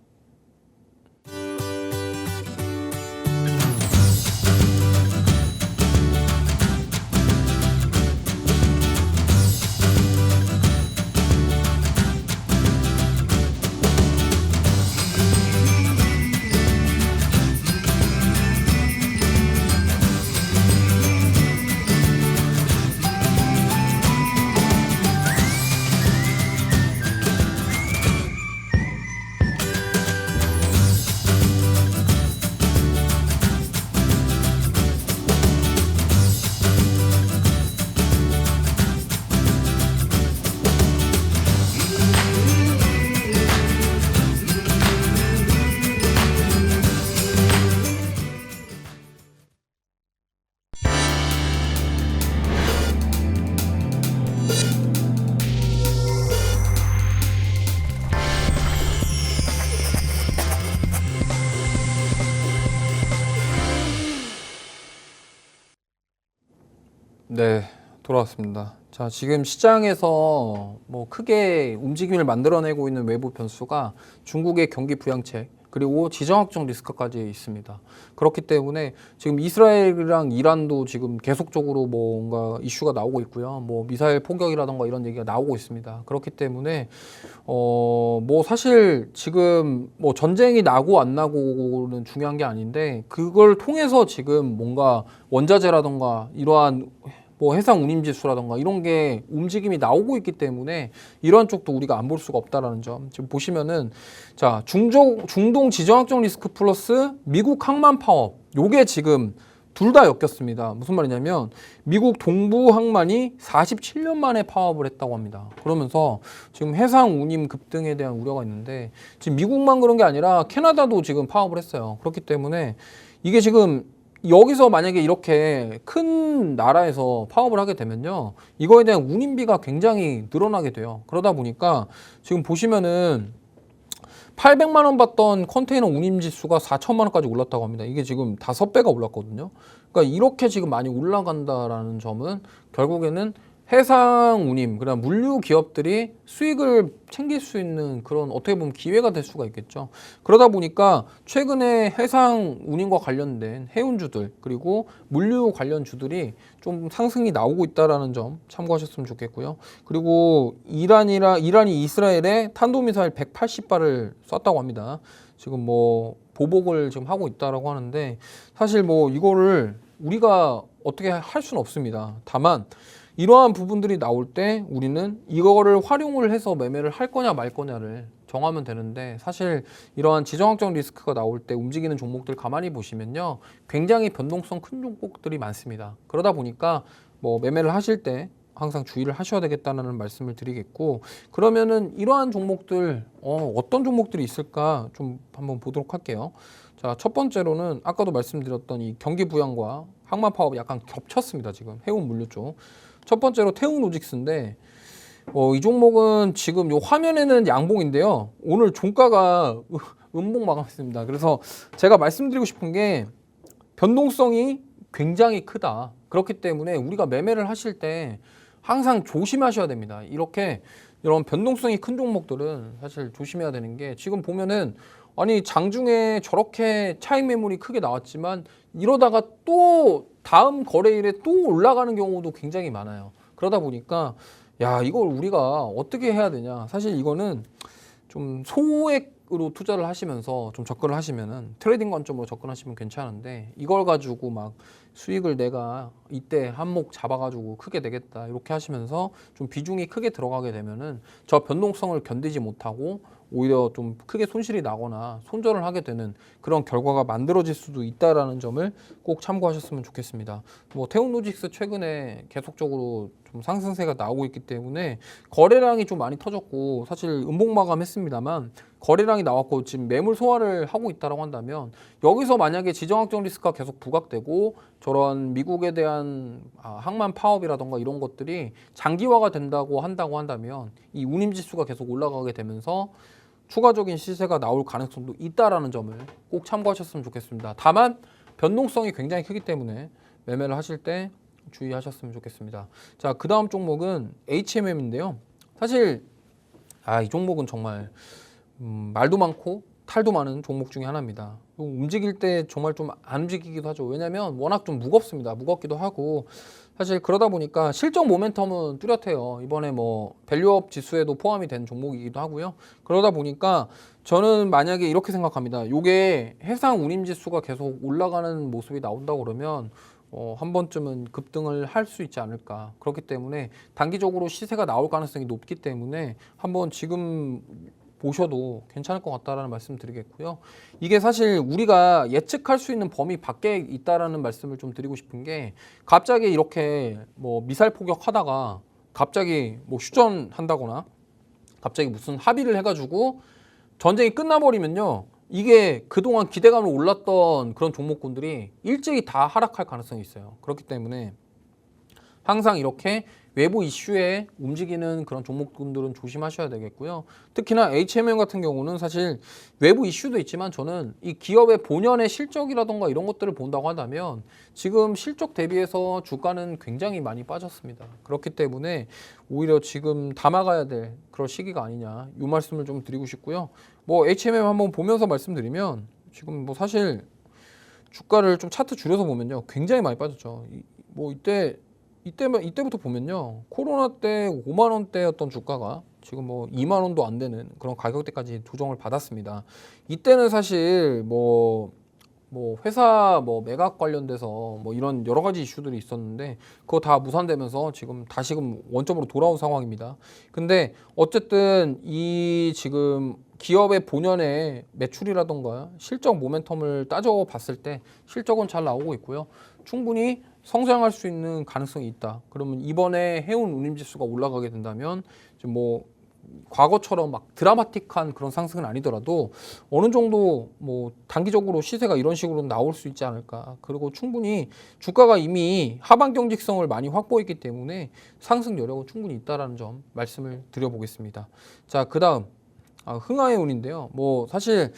네, 돌아왔습니다. 자, 지금 시장에서 뭐 크게 움직임을 만들어내고 있는 외부 변수가 중국의 경기 부양책 그리고 지정학적 리스크까지 있습니다. 그렇기 때문에 지금 이스라엘이랑 이란도 지금 계속적으로 뭔가 이슈가 나오고 있고요. 뭐 미사일 포격이라던가 이런 얘기가 나오고 있습니다. 그렇기 때문에 뭐 사실 지금 뭐 전쟁이 나고 안 나고는 중요한 게 아닌데 그걸 통해서 지금 뭔가 원자재라던가 이러한 뭐 해상 운임 지수라던가 이런 게 움직임이 나오고 있기 때문에 이러한 쪽도 우리가 안 볼 수가 없다라는 점. 지금 보시면은 자, 중동 지정학적 리스크 플러스 미국 항만 파업. 요게 지금 둘 다 엮였습니다. 무슨 말이냐면 미국 동부 항만이 47년 만에 파업을 했다고 합니다. 그러면서 지금 해상 운임 급등에 대한 우려가 있는데 지금 미국만 그런 게 아니라 캐나다도 지금 파업을 했어요. 그렇기 때문에 이게 지금 여기서 만약에 이렇게 큰 나라에서 파업을 하게 되면요, 이거에 대한 운임비가 굉장히 늘어나게 돼요. 그러다 보니까 지금 보시면은 800만 원 받던 컨테이너 운임 지수가 4천만 원까지 올랐다고 합니다. 이게 지금 5배가 올랐거든요. 그러니까 이렇게 지금 많이 올라간다라는 점은 결국에는 해상 운임, 그다음 물류 기업들이 수익을 챙길 수 있는 그런 어떻게 보면 기회가 될 수가 있겠죠. 그러다 보니까 최근에 해상 운임과 관련된 해운주들 그리고 물류 관련주들이 좀 상승이 나오고 있다라는 점 참고하셨으면 좋겠고요. 그리고 이란이 이스라엘에 탄도미사일 180발을 쐈다고 합니다. 지금 뭐 보복을 지금 하고 있다라고 하는데 사실 뭐 이거를 우리가 어떻게 할 수는 없습니다. 다만 이러한 부분들이 나올 때 우리는 이거를 활용을 해서 매매를 할 거냐 말 거냐를 정하면 되는데 사실 이러한 지정학적 리스크가 나올 때 움직이는 종목들 가만히 보시면요, 굉장히 변동성 큰 종목들이 많습니다. 그러다 보니까 뭐 매매를 하실 때 항상 주의를 하셔야 되겠다는 말씀을 드리겠고, 그러면은 이러한 종목들 어떤 종목들이 있을까 좀 한번 보도록 할게요. 자, 첫 번째로는 아까도 말씀드렸던 이 경기 부양과 항만 파업이 약간 겹쳤습니다. 지금 해운 물류 쪽. 첫 번째로 태웅로직스인데 이 종목은 지금 요 화면에는 양봉인데요. 오늘 종가가 음봉 마감했습니다. 그래서 제가 말씀드리고 싶은 게 변동성이 굉장히 크다. 그렇기 때문에 우리가 매매를 하실 때 항상 조심하셔야 됩니다. 이런 변동성이 큰 종목들은 사실 조심해야 되는 게 지금 보면은 아니 장중에 저렇게 차익 매물이 크게 나왔지만 이러다가 또 다음 거래일에 또 올라가는 경우도 굉장히 많아요. 그러다 보니까 야 이걸 우리가 어떻게 해야 되냐. 사실 이거는 좀 소액으로 투자를 하시면서 좀 접근을 하시면은 트레이딩 관점으로 접근하시면 괜찮은데 이걸 가지고 막 수익을 내가 이때 한몫 잡아가지고 크게 되겠다 이렇게 하시면서 좀 비중이 크게 들어가게 되면은 저 변동성을 견디지 못하고 오히려 좀 크게 손실이 나거나 손절을 하게 되는 그런 결과가 만들어질 수도 있다라는 점을 꼭 참고하셨으면 좋겠습니다. 뭐 태운로직스 최근에 계속적으로 좀 상승세가 나오고 있기 때문에 거래량이 좀 많이 터졌고 사실 음봉 마감했습니다만 거래량이 나왔고 지금 매물 소화를 하고 있다라고 한다면 여기서 만약에 지정학적 리스크가 계속 부각되고 저런 미국에 대한 항만 파업이라던가 이런 것들이 장기화가 된다고 한다면 이 운임지수가 계속 올라가게 되면서 추가적인 시세가 나올 가능성도 있다라는 점을 꼭 참고하셨으면 좋겠습니다. 다만 변동성이 굉장히 크기 때문에 매매를 하실 때 주의하셨으면 좋겠습니다. 자, 그 다음 종목은 HMM인데요. 사실 이 종목은 정말 말도 많고 탈도 많은 종목 중에 하나입니다. 움직일 때 정말 좀 안 움직이기도 하죠. 왜냐하면 워낙 좀 무겁습니다. 무겁기도 하고 사실 그러다 보니까 실적 모멘텀은 뚜렷해요. 이번에 뭐 밸류업 지수에도 포함이 된 종목이기도 하고요. 그러다 보니까 저는 만약에 이렇게 생각합니다. 이게 해상 운임 지수가 계속 올라가는 모습이 나온다고 그러면 한 번쯤은 급등을 할 수 있지 않을까. 그렇기 때문에 단기적으로 시세가 나올 가능성이 높기 때문에 한번 지금 보셔도 괜찮을 것 같다라는 말씀 드리겠고요. 이게 사실 우리가 예측할 수 있는 범위 밖에 있다라는 말씀을 좀 드리고 싶은 게 갑자기 이렇게 뭐 미사일 포격하다가 갑자기 뭐 휴전한다거나 갑자기 무슨 합의를 해가지고 전쟁이 끝나버리면요. 이게 그동안 기대감을 올랐던 그런 종목군들이 일찍이 다 하락할 가능성이 있어요. 그렇기 때문에 항상 이렇게 외부 이슈에 움직이는 그런 종목군들은 조심하셔야 되겠고요. 특히나 HMM 같은 경우는 사실 외부 이슈도 있지만 저는 이 기업의 본연의 실적이라던가 이런 것들을 본다고 한다면 지금 실적 대비해서 주가는 굉장히 많이 빠졌습니다. 그렇기 때문에 오히려 지금 담아가야 될 그런 시기가 아니냐 이 말씀을 좀 드리고 싶고요. 뭐 HMM 한번 보면서 말씀드리면 지금 뭐 사실 주가를 좀 차트 줄여서 보면요 굉장히 많이 빠졌죠. 뭐 이때부터 보면요 코로나 때 5만 원대였던 주가가 지금 뭐 2만 원도 안 되는 그런 가격대까지 조정을 받았습니다. 이때는 사실 뭐 회사 뭐 매각 관련돼서 뭐 이런 여러 가지 이슈들이 있었는데 그거 다 무산되면서 지금 다시금 원점으로 돌아온 상황입니다. 근데 어쨌든 이 지금 기업의 본연의 매출이라던가 실적 모멘텀을 따져봤을 때 실적은 잘 나오고 있고요. 충분히 성장할 수 있는 가능성이 있다. 그러면 이번에 해운 운임지수가 올라가게 된다면 좀 뭐 과거처럼 막 드라마틱한 그런 상승은 아니더라도 어느 정도 뭐 단기적으로 시세가 이런 식으로 나올 수 있지 않을까. 그리고 충분히 주가가 이미 하방 경직성을 많이 확보했기 때문에 상승 여력은 충분히 있다라는 점 말씀을 드려보겠습니다. 자, 그다음 흥하해운인데요. 뭐 사실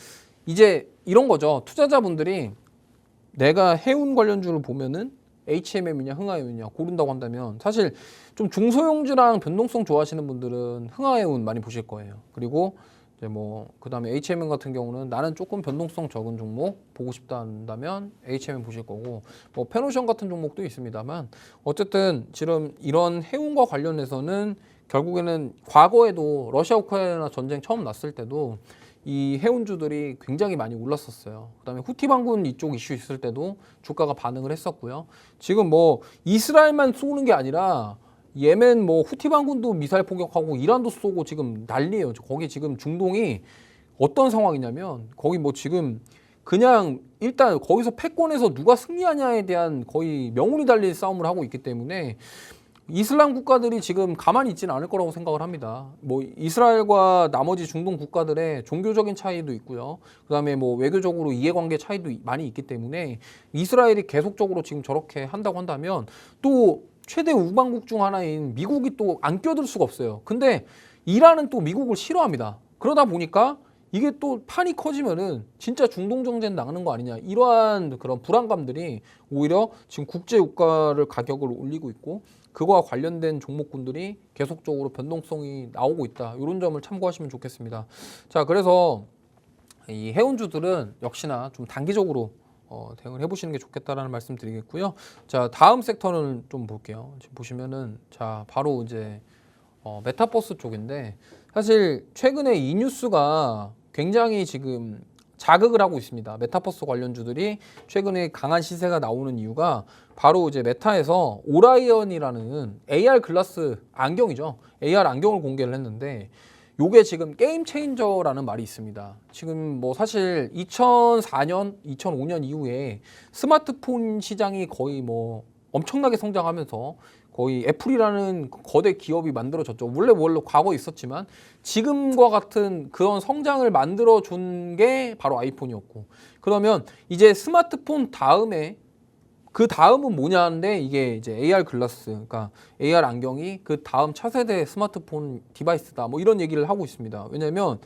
이제 이런 거죠. 투자자분들이 내가 해운 관련주를 보면은 HMM이냐 흥하해운이냐 고른다고 한다면 사실 좀 중소형주랑 변동성 좋아하시는 분들은 흥하해운 많이 보실 거예요. 그리고 이제 뭐 그다음에 HMM 같은 경우는 나는 조금 변동성 적은 종목 보고 싶다 한다면 HMM 보실 거고 뭐 페노션 같은 종목도 있습니다만 어쨌든 지금 이런 해운과 관련해서는 결국에는 과거에도 러시아 우크라이나 전쟁 처음 났을 때도 이 해운주들이 굉장히 많이 올랐었어요. 그다음에 후티 반군 이쪽 이슈 있을 때도 주가가 반응을 했었고요. 지금 뭐 이스라엘만 쏘는 게 아니라 예멘 뭐 후티 반군도 미사일 포격하고 이란도 쏘고 지금 난리예요. 거기 지금 중동이 어떤 상황이냐면 거기 뭐 지금 그냥 일단 거기서 패권에서 누가 승리하냐에 대한 거의 명운이 달린 싸움을 하고 있기 때문에 이슬람 국가들이 지금 가만히 있지는 않을 거라고 생각을 합니다. 뭐 이스라엘과 나머지 중동 국가들의 종교적인 차이도 있고요. 그다음에 뭐 외교적으로 이해관계 차이도 많이 있기 때문에 이스라엘이 계속적으로 지금 저렇게 한다고 한다면 또 최대 우방국 중 하나인 미국이 또 안 껴들 수가 없어요. 근데 이란은 또 미국을 싫어합니다. 그러다 보니까 이게 또 판이 커지면은 진짜 중동 정전 나가는 거 아니냐 이러한 그런 불안감들이 오히려 지금 국제 유가를 가격을 올리고 있고 그거와 관련된 종목군들이 계속적으로 변동성이 나오고 있다. 이런 점을 참고하시면 좋겠습니다. 자, 그래서 이 해운주들은 역시나 좀 단기적으로 대응을 해보시는 게 좋겠다라는 말씀 드리겠고요. 자, 다음 섹터는 좀 볼게요. 지금 보시면은 자, 바로 이제 메타버스 쪽인데 사실 최근에 이 뉴스가 굉장히 지금 자극을 하고 있습니다. 메타버스 관련주들이 최근에 강한 시세가 나오는 이유가 바로 이제 메타에서 오라이언이라는 AR 글라스 안경이죠. AR 안경을 공개를 했는데 요게 지금 게임 체인저라는 말이 있습니다. 지금 뭐 사실 2004년, 2005년 이후에 스마트폰 시장이 거의 뭐 엄청나게 성장하면서 거의 애플이라는 거대 기업이 만들어졌죠. 원래 과거에 있었지만 지금과 같은 그런 성장을 만들어준 게 바로 아이폰이었고, 그러면 이제 스마트폰 다음에 그 다음은 뭐냐는데 이게 이제 AR 글라스, 그러니까 AR 안경이 그 다음 차세대 스마트폰 디바이스다. 뭐 이런 얘기를 하고 있습니다. 왜냐면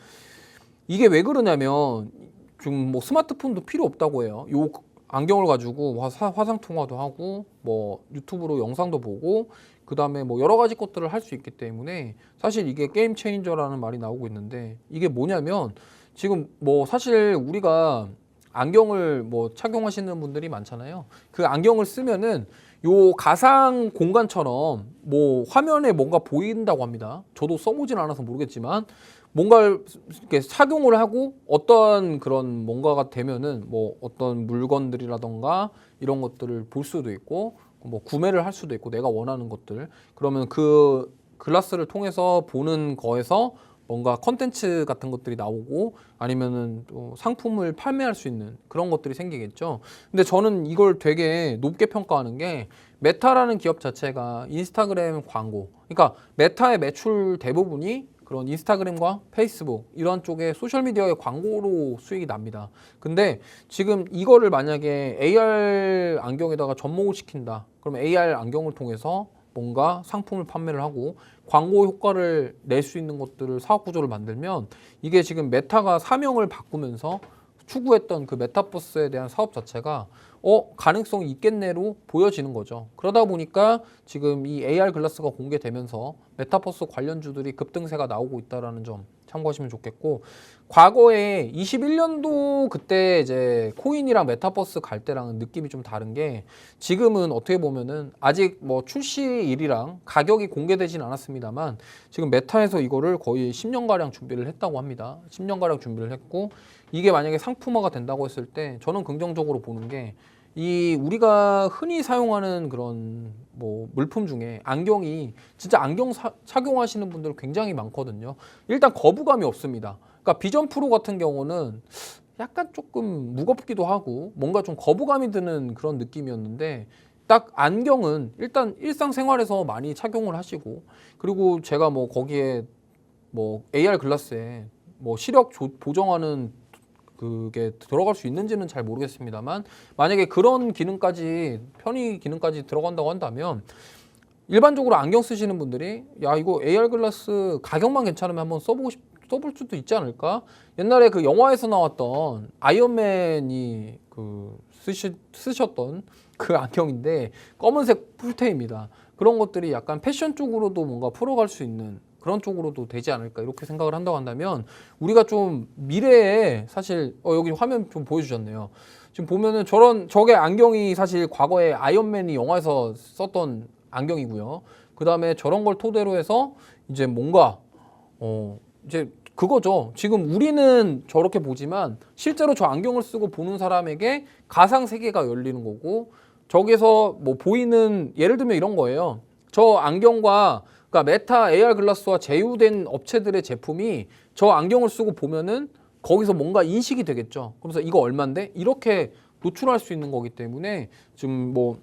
이게 왜 그러냐면 좀 뭐 스마트폰도 필요 없다고 해요. 요 안경을 가지고 화상 통화도 하고 뭐 유튜브로 영상도 보고 그다음에 뭐 여러 가지 것들을 할 수 있기 때문에 사실 이게 게임 체인저라는 말이 나오고 있는데, 이게 뭐냐면 지금 뭐 사실 우리가 안경을 뭐 착용하시는 분들이 많잖아요. 그 안경을 쓰면은 요 가상 공간처럼 뭐 화면에 뭔가 보인다고 합니다. 저도 써보진 않아서 모르겠지만 뭔가를 이렇게 착용을 하고 어떤 그런 뭔가가 되면은 뭐 어떤 물건들이라던가 이런 것들을 볼 수도 있고 뭐 구매를 할 수도 있고 내가 원하는 것들, 그러면 그 글라스를 통해서 보는 거에서 뭔가 컨텐츠 같은 것들이 나오고 아니면은 또 상품을 판매할 수 있는 그런 것들이 생기겠죠. 근데 저는 이걸 되게 높게 평가하는 게 메타라는 기업 자체가 인스타그램 광고, 그러니까 메타의 매출 대부분이 그런 인스타그램과 페이스북 이런 쪽에 소셜미디어의 광고로 수익이 납니다. 근데 지금 이거를 만약에 AR 안경에다가 접목을 시킨다. 그러면 AR 안경을 통해서 뭔가 상품을 판매를 하고 광고 효과를 낼 수 있는 것들을 사업 구조를 만들면 이게 지금 메타가 사명을 바꾸면서 추구했던 그 메타버스에 대한 사업 자체가 가능성이 있겠네로 보여지는 거죠. 그러다 보니까 지금 이 AR 글라스가 공개되면서 메타버스 관련주들이 급등세가 나오고 있다는 점 참고하시면 좋겠고, 과거에 21년도 그때 이제 코인이랑 메타버스 갈 때랑은 느낌이 좀 다른 게, 지금은 어떻게 보면은 아직 뭐 출시일이랑 가격이 공개되진 않았습니다만 지금 메타에서 이거를 거의 10년가량 준비를 했다고 합니다. 10년가량 준비를 했고, 이게 만약에 상품화가 된다고 했을 때 저는 긍정적으로 보는 게, 이 우리가 흔히 사용하는 그런 뭐 물품 중에 안경이 진짜 안경 착용하시는 분들 굉장히 많거든요. 일단 거부감이 없습니다. 그러니까 비전 프로 같은 경우는 약간 조금 무겁기도 하고 뭔가 좀 거부감이 드는 그런 느낌이었는데, 딱 안경은 일단 일상생활에서 많이 착용을 하시고, 그리고 제가 뭐 거기에 뭐 AR 글라스에 뭐 시력 보정하는 그게 들어갈 수 있는지는 잘 모르겠습니다만 만약에 그런 기능까지, 편의 기능까지 들어간다고 한다면 일반적으로 안경 쓰시는 분들이 야 이거 AR 글라스 가격만 괜찮으면 한번 써볼 수도 있지 않을까? 옛날에 그 영화에서 나왔던 아이언맨이 그 쓰셨던 그 안경인데 검은색 풀테입니다. 그런 것들이 약간 패션 쪽으로도 뭔가 풀어갈 수 있는 그런 쪽으로도 되지 않을까 이렇게 생각을 한다고 한다면, 우리가 좀 미래에 사실 여기 화면 좀 보여주셨네요. 지금 보면은 저게 안경이 사실 과거에 아이언맨이 영화에서 썼던 안경이고요. 그 다음에 저런 걸 토대로 해서 이제 뭔가 이제 그거죠. 지금 우리는 저렇게 보지만 실제로 저 안경을 쓰고 보는 사람에게 가상 세계가 열리는 거고, 저기서 뭐 보이는, 예를 들면 이런 거예요. 저 안경과 그러니까 메타 AR 글라스와 제휴된 업체들의 제품이 저 안경을 쓰고 보면은 거기서 뭔가 인식이 되겠죠. 그래서 이거 얼만데? 이렇게 노출할 수 있는 거기 때문에 지금 뭐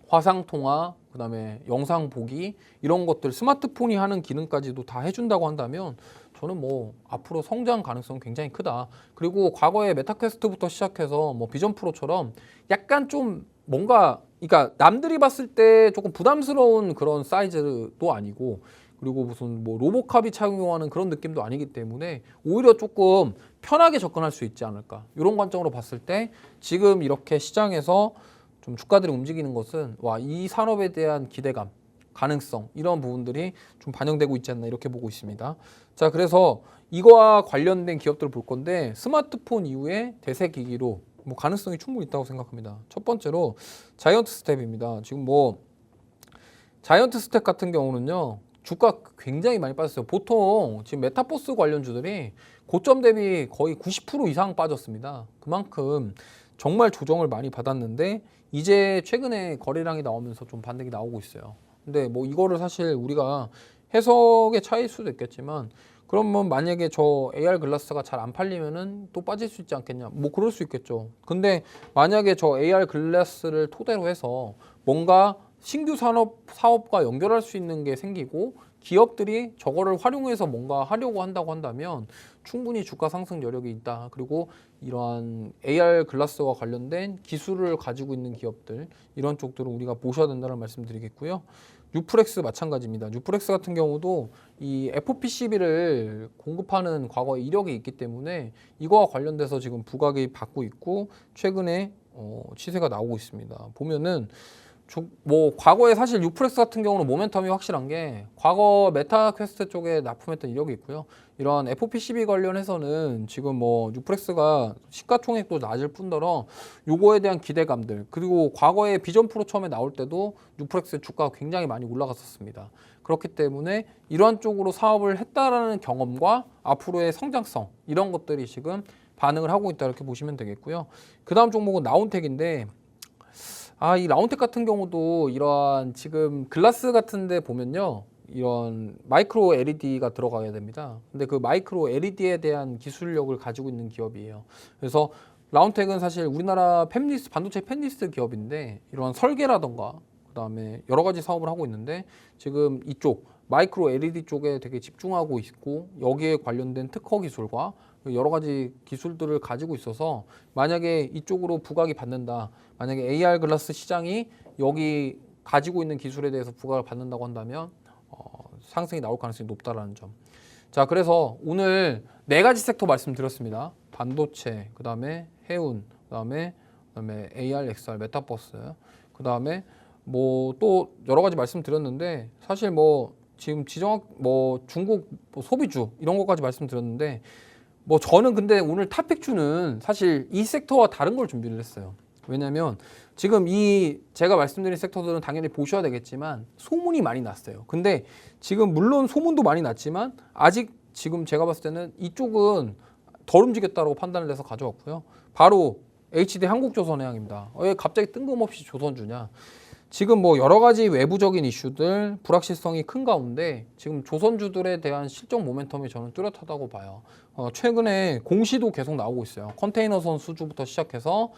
화상 통화, 그다음에 영상 보기 이런 것들 스마트폰이 하는 기능까지도 다 해준다고 한다면 저는 뭐 앞으로 성장 가능성 굉장히 크다. 그리고 과거에 메타퀘스트부터 시작해서 뭐 비전 프로처럼 약간 좀 뭔가, 그러니까 남들이 봤을 때 조금 부담스러운 그런 사이즈도 아니고, 그리고 무슨 뭐 로보캅이 착용하는 그런 느낌도 아니기 때문에 오히려 조금 편하게 접근할 수 있지 않을까, 이런 관점으로 봤을 때 지금 이렇게 시장에서 좀 주가들이 움직이는 것은 와, 이 산업에 대한 기대감, 가능성 이런 부분들이 좀 반영되고 있지 않나 이렇게 보고 있습니다. 자, 그래서 이거와 관련된 기업들을 볼 건데 스마트폰 이후에 대세 기기로 뭐 가능성이 충분히 있다고 생각합니다. 첫 번째로 자이언트 스텝입니다. 지금 뭐 자이언트 스텝 같은 경우는요. 주가 굉장히 많이 빠졌어요. 보통 지금 메타버스 관련주들이 고점 대비 거의 90% 이상 빠졌습니다. 그만큼 정말 조정을 많이 받았는데 이제 최근에 거래량이 나오면서 좀 반등이 나오고 있어요. 근데 뭐 이거를 사실 우리가 해석의 차이일 수도 있겠지만 그러면 만약에 저 AR 글라스가 잘 안 팔리면은 또 빠질 수 있지 않겠냐? 뭐 그럴 수 있겠죠. 근데 만약에 저 AR 글라스를 토대로 해서 뭔가 신규 사업과 연결할 수 있는 게 생기고 기업들이 저거를 활용해서 뭔가 하려고 한다고 한다면 충분히 주가 상승 여력이 있다. 그리고 이러한 AR 글라스와 관련된 기술을 가지고 있는 기업들 이런 쪽들은 우리가 보셔야 된다는 말씀드리겠고요. 뉴프렉스 마찬가지입니다. 뉴프렉스 같은 경우도 이 FPCB를 공급하는 과거에 이력이 있기 때문에 이거와 관련돼서 지금 부각이 받고 있고 최근에 시세가 나오고 있습니다. 보면은 뭐 과거에 사실 유프렉스 같은 경우는 모멘텀이 확실한 게 과거 메타 퀘스트 쪽에 납품했던 이력이 있고요. 이런 FPCB 관련해서는 지금 뭐 유프렉스가 시가총액도 낮을 뿐더러 요거에 대한 기대감들 그리고 과거에 비전 프로 처음에 나올 때도 유프렉스 주가가 굉장히 많이 올라갔었습니다. 그렇기 때문에 이러한 쪽으로 사업을 했다라는 경험과 앞으로의 성장성 이런 것들이 지금 반응을 하고 있다 이렇게 보시면 되겠고요. 그 다음 종목은 나온텍인데 이 라운텍 같은 경우도 이러한 지금 글라스 같은 데 보면요. 이런 마이크로 LED가 들어가야 됩니다. 근데 그 마이크로 LED에 대한 기술력을 가지고 있는 기업이에요. 그래서 라운텍은 사실 우리나라 팹리스, 반도체 팹리스 기업인데 이러한 설계라던가 그다음에 여러 가지 사업을 하고 있는데 지금 이쪽 마이크로 LED 쪽에 되게 집중하고 있고 여기에 관련된 특허 기술과 여러 가지 기술들을 가지고 있어서 만약에 이쪽으로 부각이 받는다. 만약에 AR 글라스 시장이 여기 가지고 있는 기술에 대해서 부각을 받는다고 한다면 상승이 나올 가능성이 높다라는 점. 자, 그래서 오늘 네 가지 섹터 말씀드렸습니다. 반도체, 그다음에 해운, 그다음에 AR, XR, 메타버스, 그다음에 뭐 또 여러 가지 말씀드렸는데 사실 뭐 지금 뭐 중국 뭐 소비주 이런 것까지 말씀드렸는데 뭐 저는 근데 오늘 탑픽주는 사실 이 섹터와 다른 걸 준비를 했어요. 왜냐면 지금 제가 말씀드린 섹터들은 당연히 보셔야 되겠지만 소문이 많이 났어요. 근데 지금 물론 소문도 많이 났지만 아직 지금 제가 봤을 때는 이쪽은 덜 움직였다고 판단을 해서 가져왔고요. 바로 HD 한국조선해양입니다. 왜 갑자기 뜬금없이 조선주냐? 지금 뭐 여러 가지 외부적인 이슈들, 불확실성이 큰 가운데 지금 조선주들에 대한 실적 모멘텀이 저는 뚜렷하다고 봐요. 최근에 공시도 계속 나오고 있어요. 컨테이너선 수주부터 시작해서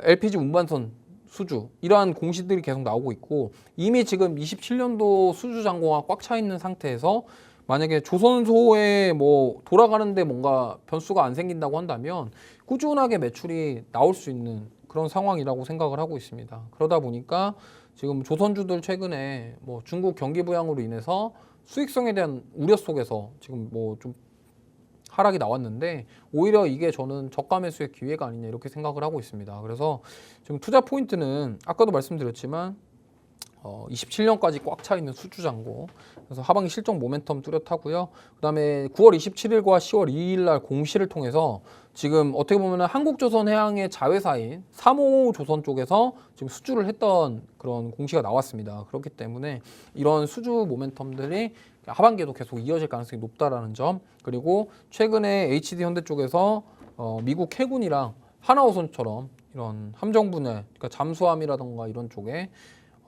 LPG 운반선 수주 이러한 공시들이 계속 나오고 있고 이미 지금 27년도 수주 잔고가 꽉 차 있는 상태에서 만약에 조선소에 뭐 돌아가는데 뭔가 변수가 안 생긴다고 한다면 꾸준하게 매출이 나올 수 있는 그런 상황이라고 생각을 하고 있습니다. 그러다 보니까 지금 조선주들 최근에 뭐 중국 경기 부양으로 인해서 수익성에 대한 우려 속에서 지금 뭐 좀 하락이 나왔는데 오히려 이게 저는 저가 매수의 기회가 아니냐 이렇게 생각을 하고 있습니다. 그래서 지금 투자 포인트는 아까도 말씀드렸지만 27년까지 꽉 차 있는 수주 잔고 그래서 하반기 실적 모멘텀 뚜렷하고요. 그다음에 9월 27일과 10월 2일 날 공시를 통해서 지금 어떻게 보면 한국조선해양의 자회사인 3호조선 쪽에서 지금 수주를 했던 그런 공시가 나왔습니다. 그렇기 때문에 이런 수주 모멘텀들이 하반기에도 계속 이어질 가능성이 높다라는 점 그리고 최근에 HD 현대 쪽에서 미국 해군이랑 하나호선처럼 이런 함정 분해 그러니까 잠수함이라던가 이런 쪽에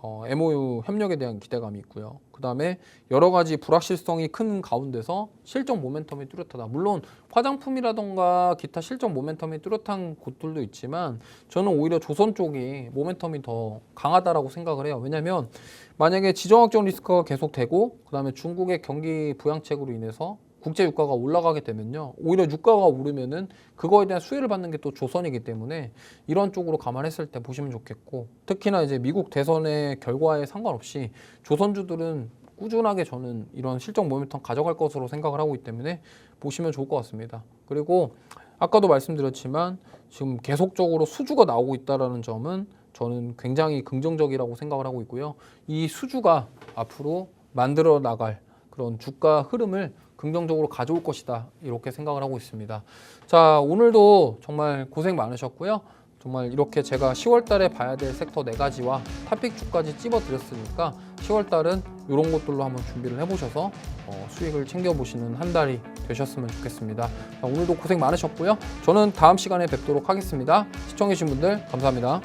MOU 협력에 대한 기대감이 있고요. 그 다음에 여러 가지 불확실성이 큰 가운데서 실적 모멘텀이 뚜렷하다. 물론 화장품이라던가 기타 실적 모멘텀이 뚜렷한 곳들도 있지만 저는 오히려 조선 쪽이 모멘텀이 더 강하다라고 생각을 해요. 왜냐하면 만약에 지정학적 리스크가 계속되고 그 다음에 중국의 경기 부양책으로 인해서 국제 유가가 올라가게 되면요. 오히려 유가가 오르면은 그거에 대한 수혜를 받는 게 또 조선이기 때문에 이런 쪽으로 감안했을 때 보시면 좋겠고 특히나 이제 미국 대선의 결과에 상관없이 조선주들은 꾸준하게 저는 이런 실적 모멘텀 가져갈 것으로 생각을 하고 있기 때문에 보시면 좋을 것 같습니다. 그리고 아까도 말씀드렸지만 지금 계속적으로 수주가 나오고 있다는 점은 저는 굉장히 긍정적이라고 생각을 하고 있고요. 이 수주가 앞으로 만들어 나갈 그런 주가 흐름을 긍정적으로 가져올 것이다. 이렇게 생각을 하고 있습니다. 자, 오늘도 정말 고생 많으셨고요. 정말 이렇게 제가 10월 달에 봐야 될 섹터 4가지와 탑픽주까지 찝어 드렸으니까 10월 달은 이런 것들로 한번 준비를 해보셔서 수익을 챙겨보시는 한 달이 되셨으면 좋겠습니다. 자, 오늘도 고생 많으셨고요. 저는 다음 시간에 뵙도록 하겠습니다. 시청해주신 분들 감사합니다.